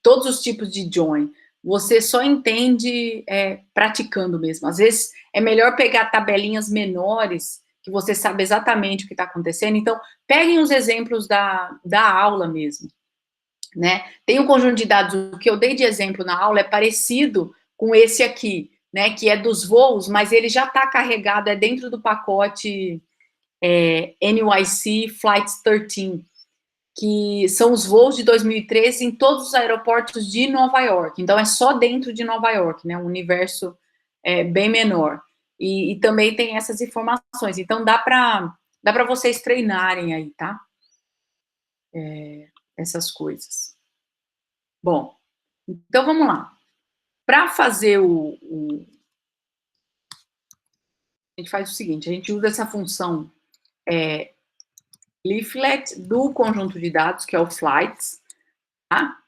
todos os tipos de join, você só entende praticando mesmo. Às vezes é melhor pegar tabelinhas menores, que você sabe exatamente o que está acontecendo. Então, peguem os exemplos da aula mesmo, né? Tem um conjunto de dados, o que eu dei de exemplo na aula é parecido com esse aqui, né? Que é dos voos, mas ele já está carregado, dentro do pacote NYC Flights 13, que são os voos de 2013 em todos os aeroportos de Nova York. Então, é só dentro de Nova York, né? Um universo bem menor. E também tem essas informações. Então, dá para vocês treinarem aí, tá? Essas coisas. Bom, então vamos lá. Para fazer a gente faz o seguinte, a gente usa essa função leaflet do conjunto de dados, que é o flights, tá?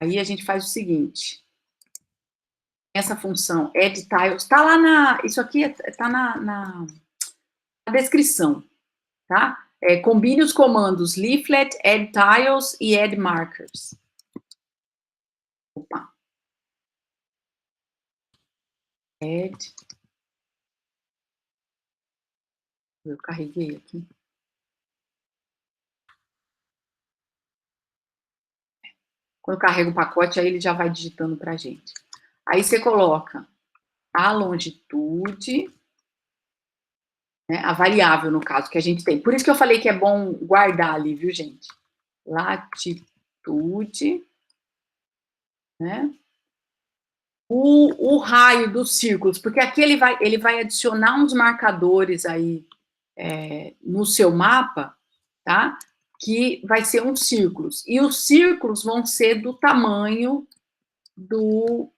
Aí a gente faz o seguinte, essa função add tiles, tá lá isso aqui tá na descrição, tá? Combine os comandos leaflet, add tiles e add markers. Opa. Add. Eu carreguei aqui. Quando eu carrego o pacote, aí ele já vai digitando para a gente. Aí você coloca a longitude, né, a variável, no caso, que a gente tem. Por isso que eu falei que é bom guardar ali, viu, gente? Latitude, né? O raio dos círculos, porque aqui ele vai adicionar uns marcadores aí no seu mapa, tá? Que vai ser uns círculos. E os círculos vão ser do tamanho do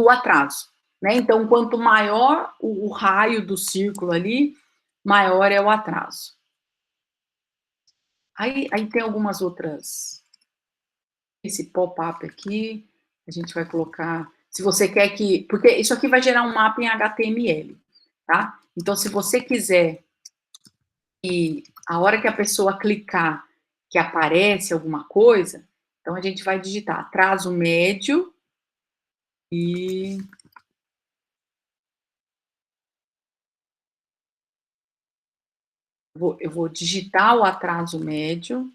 atraso, né? Então, quanto maior o raio do círculo ali, maior é o atraso. Aí tem algumas outras. Esse pop-up aqui, a gente vai colocar. Se você quer que. Porque isso aqui vai gerar um mapa em HTML, tá? Então, se você quiser que a hora que a pessoa clicar que aparece alguma coisa, então a gente vai digitar atraso médio e eu vou digitar o atraso médio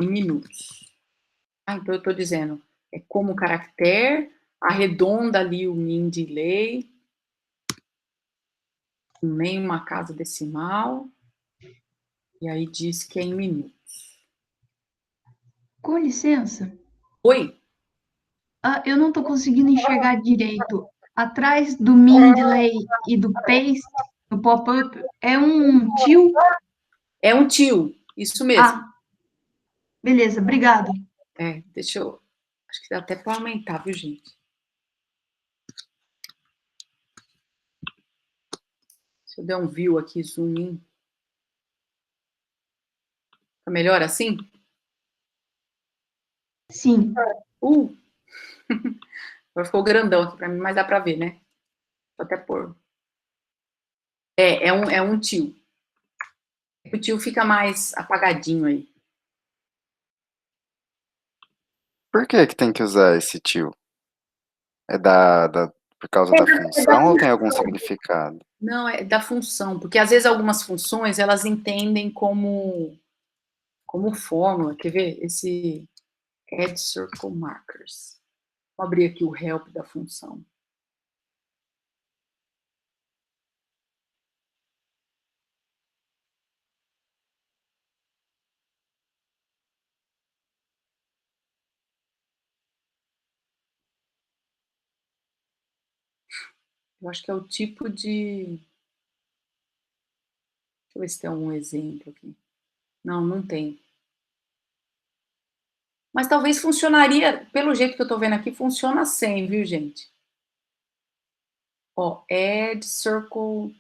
em minutos. Então eu estou dizendo, é como caractere, arredonda ali o mean delay, nem uma casa decimal, e aí diz que é em minutos. Com licença. Oi? Eu não estou conseguindo enxergar direito. Atrás do mean delay e do paste, no pop-up, é um til? É um til, isso mesmo. Beleza, obrigado. Deixa eu... Acho que dá até para aumentar, viu, gente? Se eu der um view aqui, zoom in. Tá melhor assim? Sim. Agora ficou grandão aqui para mim, mas dá para ver, né? Vou até pôr. É um til. O til fica mais apagadinho aí. Por que tem que usar esse til? É por causa da função ou tem algum significado? Não, é da função, porque às vezes algumas funções elas entendem como fórmula. Quer ver? Esse add circle markers. Vou abrir aqui o help da função. Eu acho que é o tipo de... Deixa eu ver se tem algum exemplo aqui. Não tem. Mas talvez funcionaria, pelo jeito que eu tô vendo aqui, funciona sem, viu, gente? Ó, add circle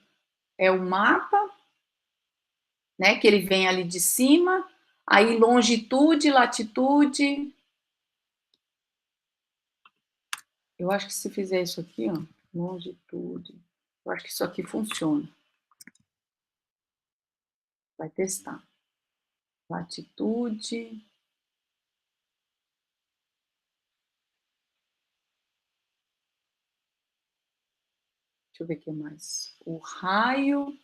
é o mapa, né, que ele vem ali de cima, aí longitude, latitude. Eu acho que se fizer isso aqui, ó, longitude, eu acho que isso aqui funciona. Vai testar. Latitude. Deixa eu ver o que mais. O raio,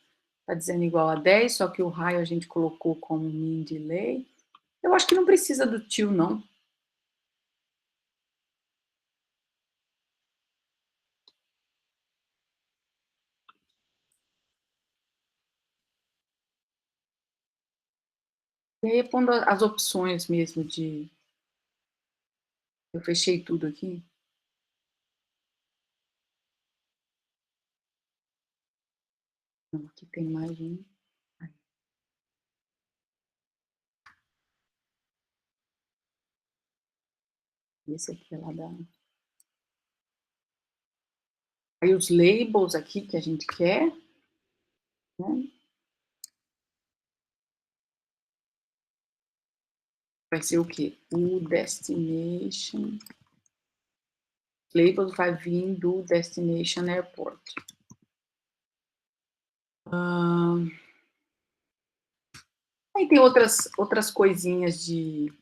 tá dizendo igual a 10, só que o raio a gente colocou como mean delay. Eu acho que não precisa do til, não. E aí, pondo as opções mesmo de... Eu fechei tudo aqui. Não, aqui tem mais um. Esse aqui é lá da... Aí os labels aqui que a gente quer, né? Vai ser o quê? O destination. Labels vai vir do destination airport. Aí tem outras coisinhas de...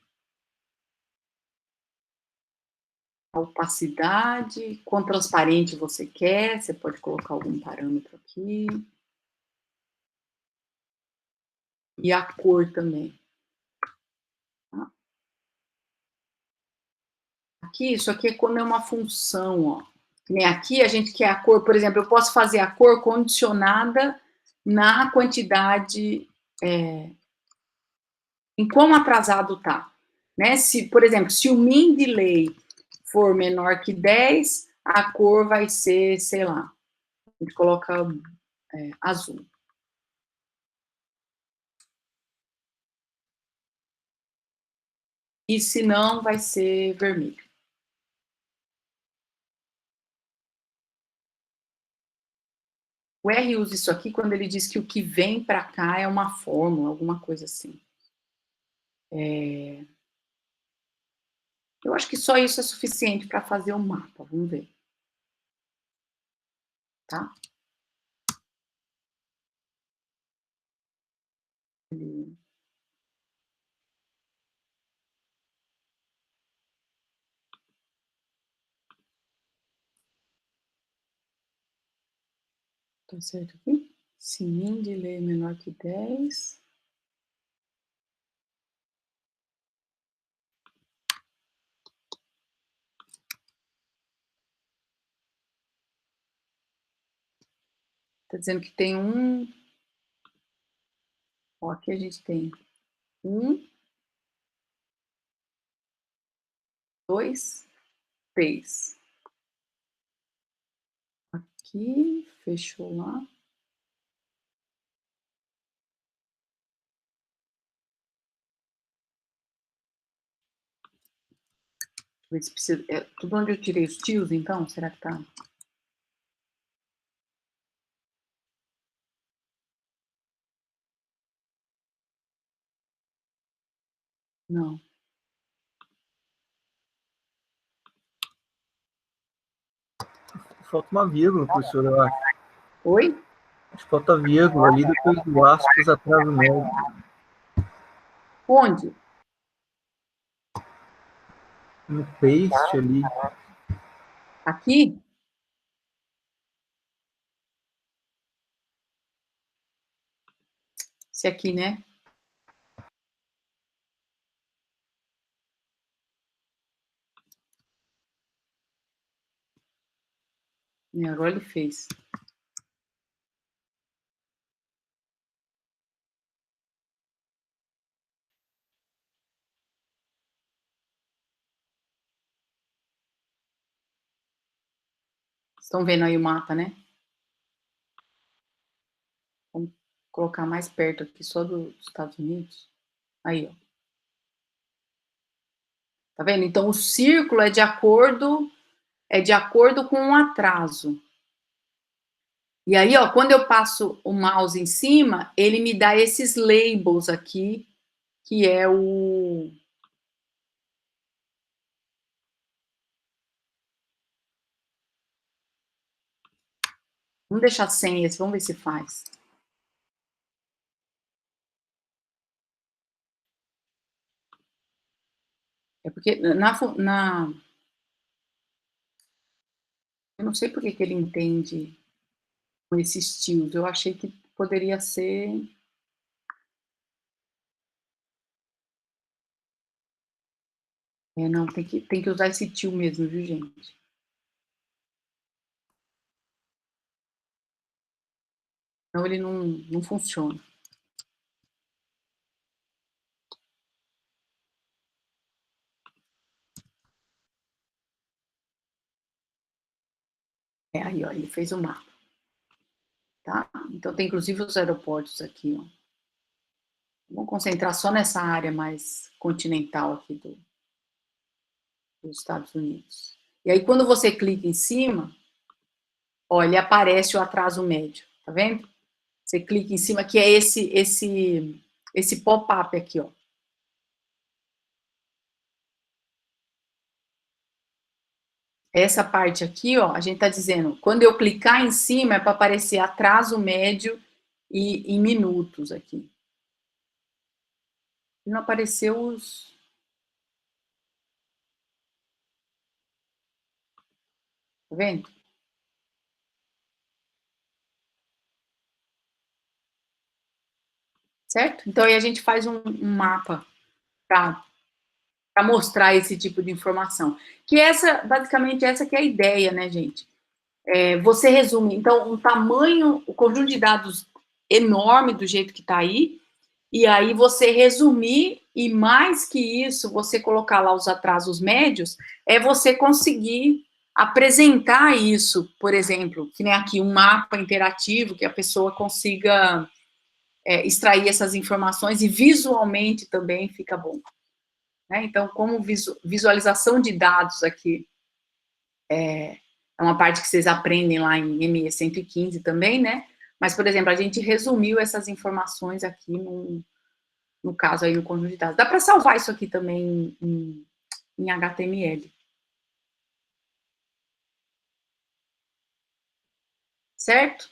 a opacidade, quão transparente você quer, você pode colocar algum parâmetro aqui. E a cor também. Tá? Aqui, isso aqui é quando é uma função, ó. Aqui a gente quer a cor, por exemplo, eu posso fazer a cor condicionada na quantidade, em quão atrasado tá. Né? Se, por exemplo, se o mean delay for menor que 10, a cor vai ser, sei lá, a gente coloca azul. E se não, vai ser vermelho. O R usa isso aqui quando ele diz que o que vem para cá é uma fórmula, alguma coisa assim. Eu acho que só isso é suficiente para fazer o mapa. Vamos ver. Tá? Tá certo aqui? Se min delay é menor que 10. Tá dizendo que tem um... Ó, aqui a gente tem 1, 2, 3. Aqui, fechou lá. Deixa eu ver se precisa... tudo onde eu tirei os tios, então? Será que tá? Não. Falta uma vírgula, professor, eu acho. Oi? Acho que falta vírgula ali depois do aspas atrás do médio. Onde? No paste ali. Aqui? Esse aqui, né? Agora ele fez. Estão vendo aí o mapa, né? Vamos colocar mais perto aqui, só dos Estados Unidos. Aí, ó. Tá vendo? Então, o círculo é de acordo com o atraso. E aí, ó, quando eu passo o mouse em cima, ele me dá esses labels aqui, que é o... Vamos deixar sem esse, vamos ver se faz. É porque eu não sei por que ele entende com esses tios. Eu achei que poderia ser... não, tem que usar esse tio mesmo, viu, gente? Então ele não funciona. Aí, ó, ele fez o mapa. Tá? Então tem inclusive os aeroportos aqui, ó. Vamos concentrar só nessa área mais continental aqui dos Estados Unidos. E aí quando você clica em cima, ó, ele aparece o atraso médio, tá vendo? Você clica em cima, que é esse pop-up aqui, ó. Essa parte aqui, ó, a gente tá dizendo, quando eu clicar em cima é para aparecer atraso médio e em minutos aqui. Não apareceu os... Tá vendo? Certo? Então, aí a gente faz um mapa para mostrar esse tipo de informação. Que basicamente, essa que é a ideia, né, gente? Você resume, então, o conjunto de dados enorme do jeito que está aí, e aí você resumir, e mais que isso, você colocar lá os atrasos médios, é você conseguir apresentar isso, por exemplo, que nem aqui um mapa interativo, que a pessoa consiga extrair essas informações, e visualmente também fica bom. Né? Então, como visualização de dados aqui, é uma parte que vocês aprendem lá em ME 115 também, né? Mas, por exemplo, a gente resumiu essas informações aqui no caso aí no conjunto de dados. Dá para salvar isso aqui também em HTML. Certo?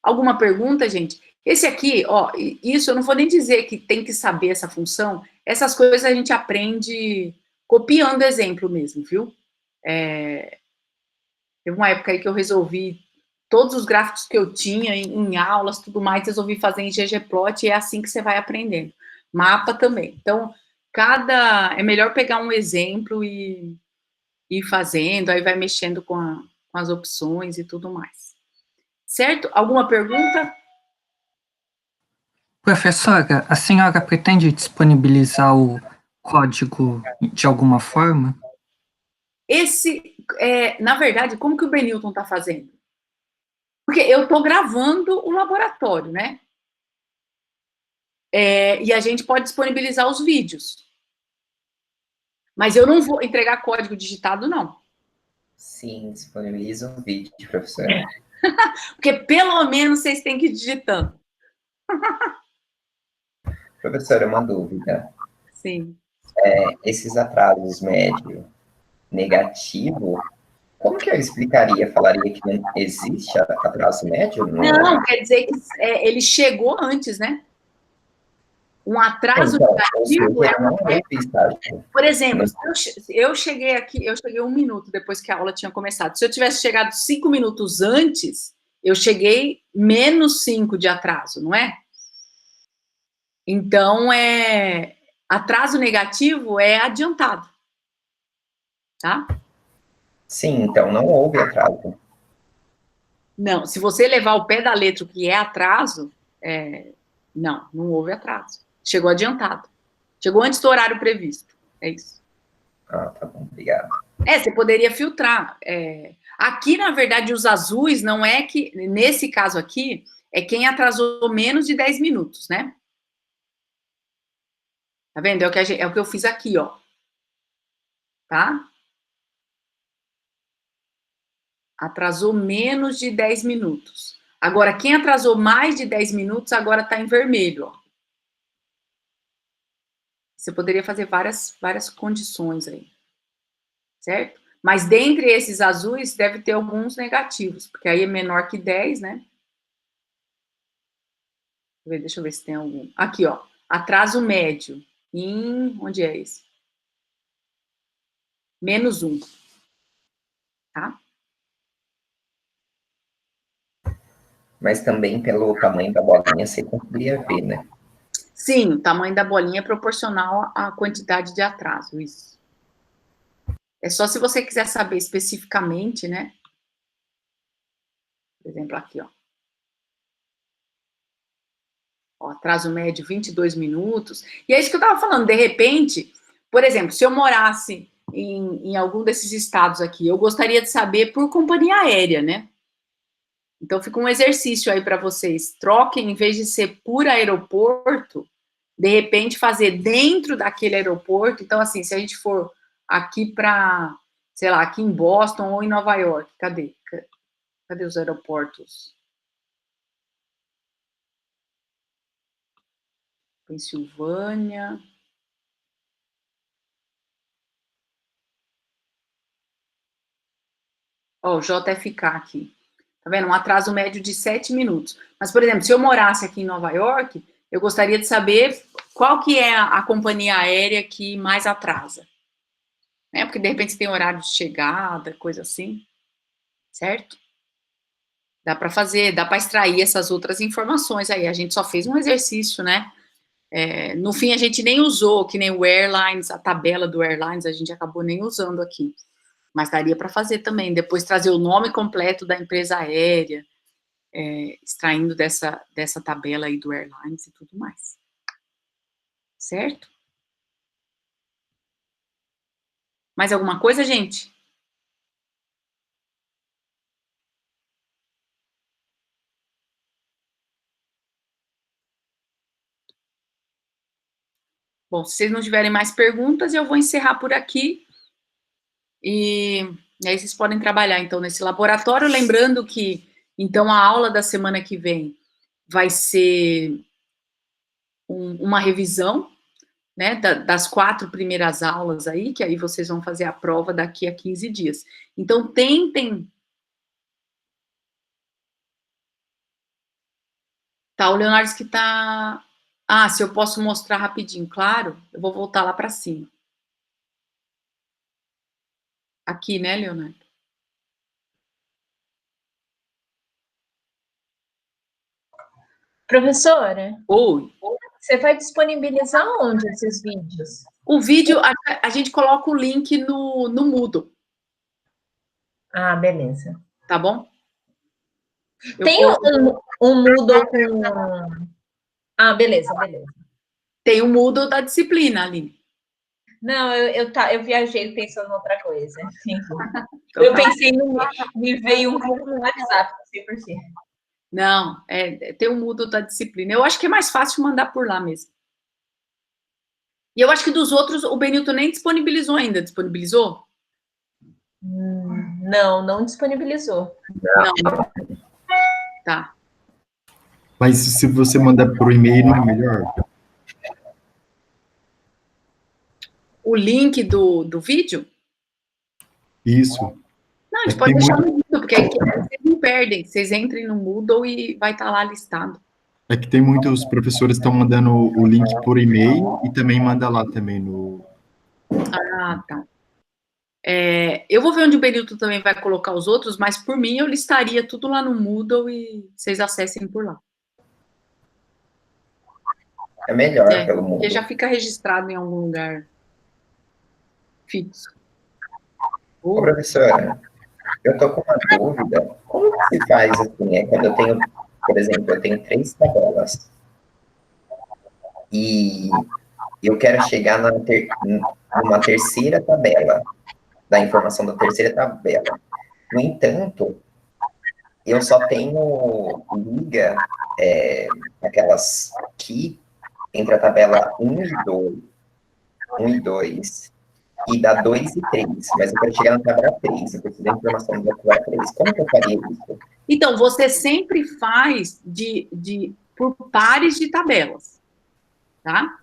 Alguma pergunta, gente? Esse aqui, ó, isso eu não vou nem dizer que tem que saber essa função, essas coisas a gente aprende copiando exemplo mesmo, viu? Teve uma época aí que eu resolvi todos os gráficos que eu tinha em aulas, tudo mais, resolvi fazer em ggplot, e é assim que você vai aprendendo. Mapa também. Então, é melhor pegar um exemplo e ir fazendo, aí vai mexendo com as opções e tudo mais. Certo? Alguma pergunta? Professora, a senhora pretende disponibilizar o código de alguma forma? Na verdade, como que o Benilton está fazendo? Porque eu estou gravando o laboratório, né? E a gente pode disponibilizar os vídeos. Mas eu não vou entregar código digitado, não. Sim, disponibiliza um vídeo, professora. Porque pelo menos vocês têm que ir digitando. Professora, uma dúvida. Sim. Esses atrasos médio negativo, como que eu explicaria? Falaria que não existe atraso médio? Não, quer dizer que ele chegou antes, né? Um atraso negativo por exemplo, eu cheguei aqui, eu cheguei 1 minuto depois que a aula tinha começado. Se eu tivesse chegado 5 minutos antes, eu cheguei menos 5 de atraso, não é? Então, atraso negativo é adiantado. Tá? Sim, então não houve atraso. Não, se você levar o pé da letra o que é atraso, não houve atraso. Chegou adiantado. Chegou antes do horário previsto. É isso. Ah, tá bom, obrigado. Você poderia filtrar. Aqui, na verdade, os azuis não é que, nesse caso aqui, é quem atrasou menos de 10 minutos, né? Tá vendo? É o que eu fiz aqui, ó. Tá? Atrasou menos de 10 minutos. Agora, quem atrasou mais de 10 minutos, agora tá em vermelho, ó. Você poderia fazer várias condições aí. Certo? Mas dentre esses azuis, deve ter alguns negativos, porque aí é menor que 10, né? Deixa eu ver se tem algum. Aqui, ó. Atraso médio. Onde é esse? Menos 1. Tá? Mas também pelo tamanho da bolinha você conseguiria ver, né? Sim, o tamanho da bolinha é proporcional à quantidade de atraso, isso. É só se você quiser saber especificamente, né? Por exemplo, aqui, ó. Atraso médio 22 minutos. E é isso que eu estava falando, de repente, por exemplo, se eu morasse em algum desses estados aqui, eu gostaria de saber por companhia aérea, né? Então, fica um exercício aí para vocês. Troquem, em vez de ser por aeroporto, de repente fazer dentro daquele aeroporto. Então, assim, se a gente for aqui para, sei lá, aqui em Boston ou em Nova York, cadê os aeroportos? Pensilvânia. Ó, o JFK aqui. Tá vendo? Um atraso médio de 7 minutos. Mas, por exemplo, se eu morasse aqui em Nova York, eu gostaria de saber qual que é a companhia aérea que mais atrasa. Né? Porque, de repente, você tem horário de chegada, coisa assim. certo? Dá para fazer, dá para extrair essas outras informações aí. A gente só fez um exercício, né? No fim, a gente nem usou, que nem o Airlines, a tabela do Airlines, a gente acabou nem usando aqui. Mas daria para fazer também. Depois trazer o nome completo da empresa aérea, extraindo dessa tabela aí do Airlines e tudo mais. Certo? Mais alguma coisa, gente? Bom, se vocês não tiverem mais perguntas, eu vou encerrar por aqui. E aí vocês podem trabalhar, então, nesse laboratório. Lembrando que, então, a aula da semana que vem vai ser uma revisão, né, das 4 primeiras aulas aí, que aí vocês vão fazer a prova daqui a 15 dias. Então, tentem... Tá, o Leonardo que tá... Ah, se eu posso mostrar rapidinho, claro, eu vou voltar lá para cima. Aqui, né, Leonardo? Professora? Oi. Você vai disponibilizar onde esses vídeos? O vídeo, a gente coloca o link no Moodle. Ah, beleza. Tá bom? Tem um Moodle com... Ah, beleza. Tem o Moodle da disciplina, Aline. Não, eu viajei pensando em outra coisa. Eu pensei me veio um grupo no WhatsApp, não sei por quê. Não, tem o Moodle da disciplina. Eu acho que é mais fácil mandar por lá mesmo. E eu acho que dos outros, o Benilton nem disponibilizou ainda. Disponibilizou? Não disponibilizou. Não. Tá. Mas se você mandar por e-mail, não é melhor? O link do vídeo? Isso. Não, a gente pode deixar no Moodle, porque aí vocês não perdem. Vocês entrem no Moodle e vai estar lá listado. É que tem muitos professores que estão mandando o link por e-mail e também manda lá também no... Ah, tá. Eu vou ver onde o Benilton também vai colocar os outros, mas por mim eu listaria tudo lá no Moodle e vocês acessem por lá. É melhor pelo Moodle. Porque já fica registrado em algum lugar fixo. Ô, professora, eu tô com uma dúvida. Como que se faz assim? Quando eu tenho, por exemplo, eu tenho 3 tabelas e eu quero chegar numa terceira tabela, da informação da terceira tabela. No entanto, eu só tenho liga aquelas que entre a tabela 1 e 2 e da 2 e 3, mas eu quero chegar na tabela 3, eu preciso da informação da tabela 3. Como que eu faria isso? Então, você sempre faz por pares de tabelas, tá?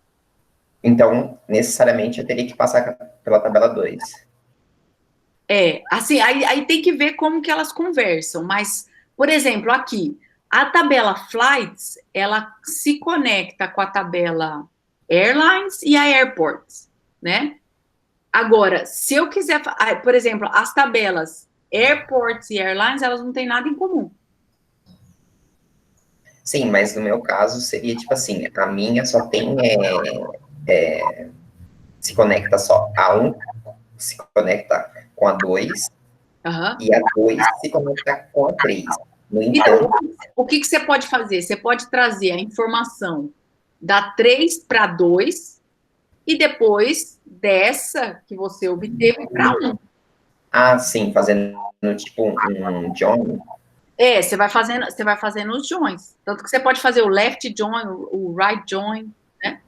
Então, necessariamente, eu teria que passar pela tabela 2. Assim, aí tem que ver como que elas conversam, mas, por exemplo, aqui, a tabela Flights, ela se conecta com a tabela Airlines e a Airports, né? Agora, se eu quiser, por exemplo, as tabelas Airports e Airlines, elas não têm nada em comum. Sim, mas no meu caso seria tipo assim, a minha só tem, se conecta só a 1, se conecta com a 2, e a 2 se conecta com a 3. No entanto... Então, o que você pode fazer? Você pode trazer a informação da 3 para 2, e depois dessa que você obteve para 1. Ah, sim, fazendo tipo um join. Você vai fazendo os joins. Tanto que você pode fazer o left join, o right join, né?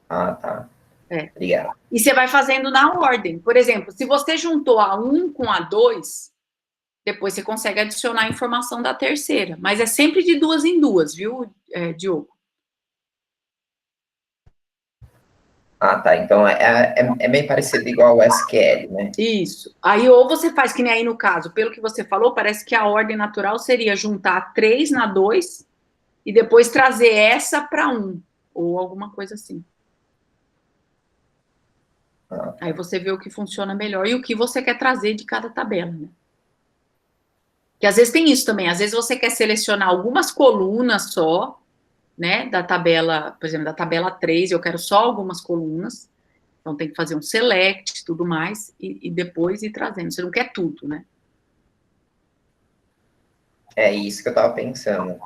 Ah, tá. Obrigado. E você vai fazendo na ordem. Por exemplo, se você juntou a 1 com a 2, depois você consegue adicionar a informação da terceira. Mas é sempre de 2 em 2, viu, Diogo? Ah, tá. Então, é bem parecido igual ao SQL, né? Isso. Aí, ou você faz, que nem aí no caso, pelo que você falou, parece que a ordem natural seria juntar 3 na 2 e depois trazer essa para 1, ou alguma coisa assim. Aí você vê o que funciona melhor e o que você quer trazer de cada tabela, né? Que às vezes tem isso também, às vezes você quer selecionar algumas colunas só, né, da tabela, por exemplo, da tabela 3, eu quero só algumas colunas, então tem que fazer um select e tudo mais, e depois ir trazendo, você não quer tudo, né? É isso que eu estava pensando.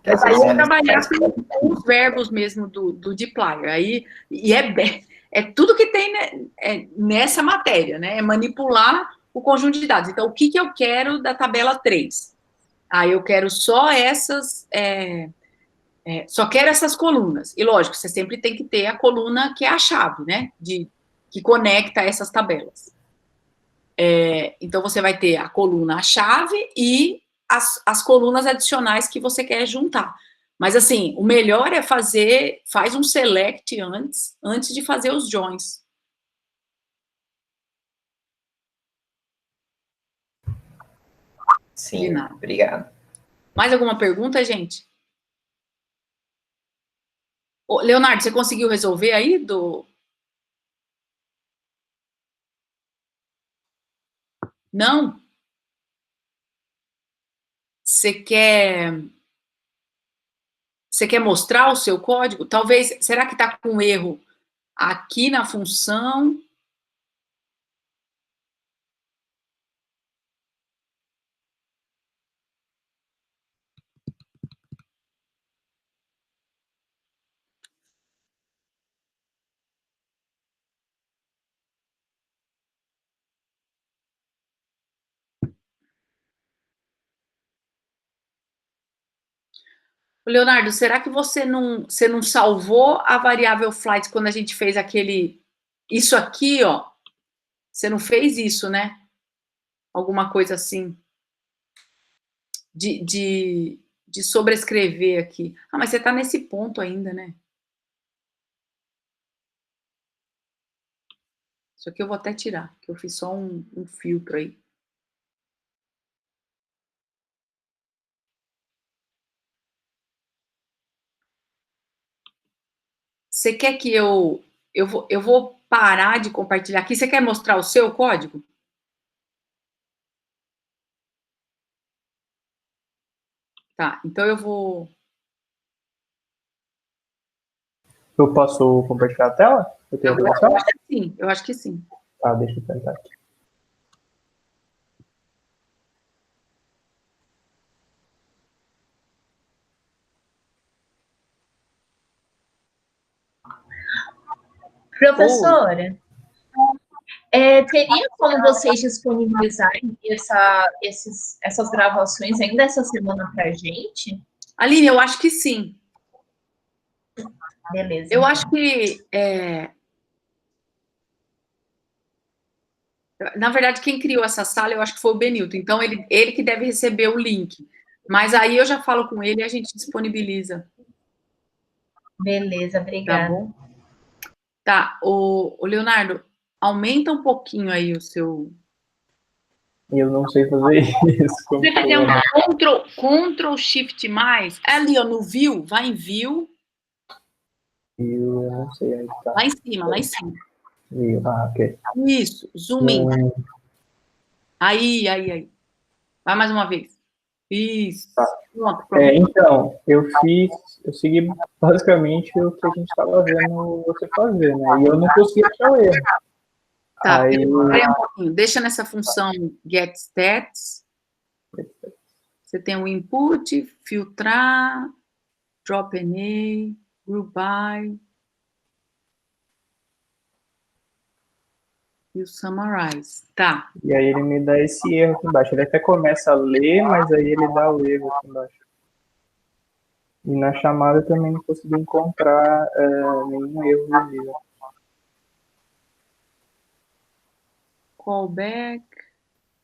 Mas aí eu trabalhar com os verbos mesmo do dplyr, aí, e é tudo que tem, né, nessa matéria, né, é manipular o conjunto de dados. Então, o que eu quero da tabela 3? Eu quero só essas, só quero essas colunas. E lógico, você sempre tem que ter a coluna que é a chave, né, que conecta essas tabelas. Então, você vai ter a coluna, a chave e as colunas adicionais que você quer juntar. Mas, assim, o melhor é faz um select antes de fazer os joins. Sim, obrigado. Mais alguma pergunta, gente? Ô, Leonardo, você conseguiu resolver aí Não? Você quer mostrar o seu código? Talvez, será que está com erro aqui na função? Leonardo, será que você não salvou a variável flight quando a gente fez isso aqui, ó? Você não fez isso, né? Alguma coisa assim de sobrescrever aqui. Mas você está nesse ponto ainda, né? Isso aqui eu vou até tirar, que eu fiz só um filtro aí. Você quer que eu vou parar de compartilhar aqui? Você quer mostrar o seu código? Tá, então eu vou... Eu posso compartilhar a tela? Eu acho que sim, eu acho que sim. Tá, deixa eu tentar aqui. Professora, teria como vocês disponibilizarem essas gravações ainda essa semana para a gente? Aline, eu acho que sim. Beleza. Eu acho que... Na verdade, quem criou essa sala, eu acho que foi o Benilton. Então, ele que deve receber o link. Mas aí eu já falo com ele e a gente disponibiliza. Beleza, obrigada. Tá bom? Tá, o Leonardo, aumenta um pouquinho aí o seu... Eu não sei fazer isso. Você fazer um Ctrl Shift mais. Ali, ó, no View, vai em View. Eu não sei onde tá. Lá em cima, lá em cima. View, ok. Isso, zoom in. Aí. Vai mais uma vez. Isso. Tá. Pronto. Então, eu segui basicamente o que a gente estava vendo você fazer, né? E eu não consegui achar o erro. Tá, um pouquinho. Deixa nessa função getStats. Você tem o input, filtrar, drop NA, group by e o summarize. Tá. E aí ele me dá esse erro aqui embaixo. Ele até começa a ler, mas aí ele dá o erro aqui embaixo. E na chamada eu também não consegui encontrar nenhum erro visível. Callback,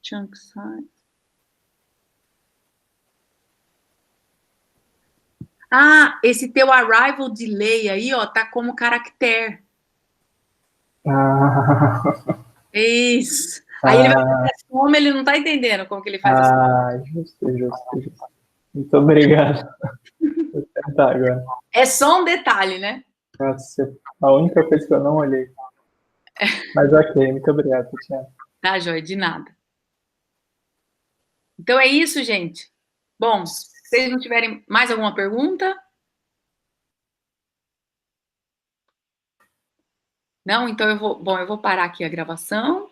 chunk size. Esse teu arrival delay aí, ó, tá como caractere. Isso. Aí ele vai fazer como, ele não tá entendendo como que ele faz isso. Justo. Muito obrigado. Vou tentar agora. É só um detalhe, né? Nossa, a única coisa que eu não olhei. Mas ok, muito obrigado, Tatiana. Tá, joia, de nada. Então é isso, gente. Bom, se vocês não tiverem mais alguma pergunta? Não? Então eu vou parar aqui a gravação.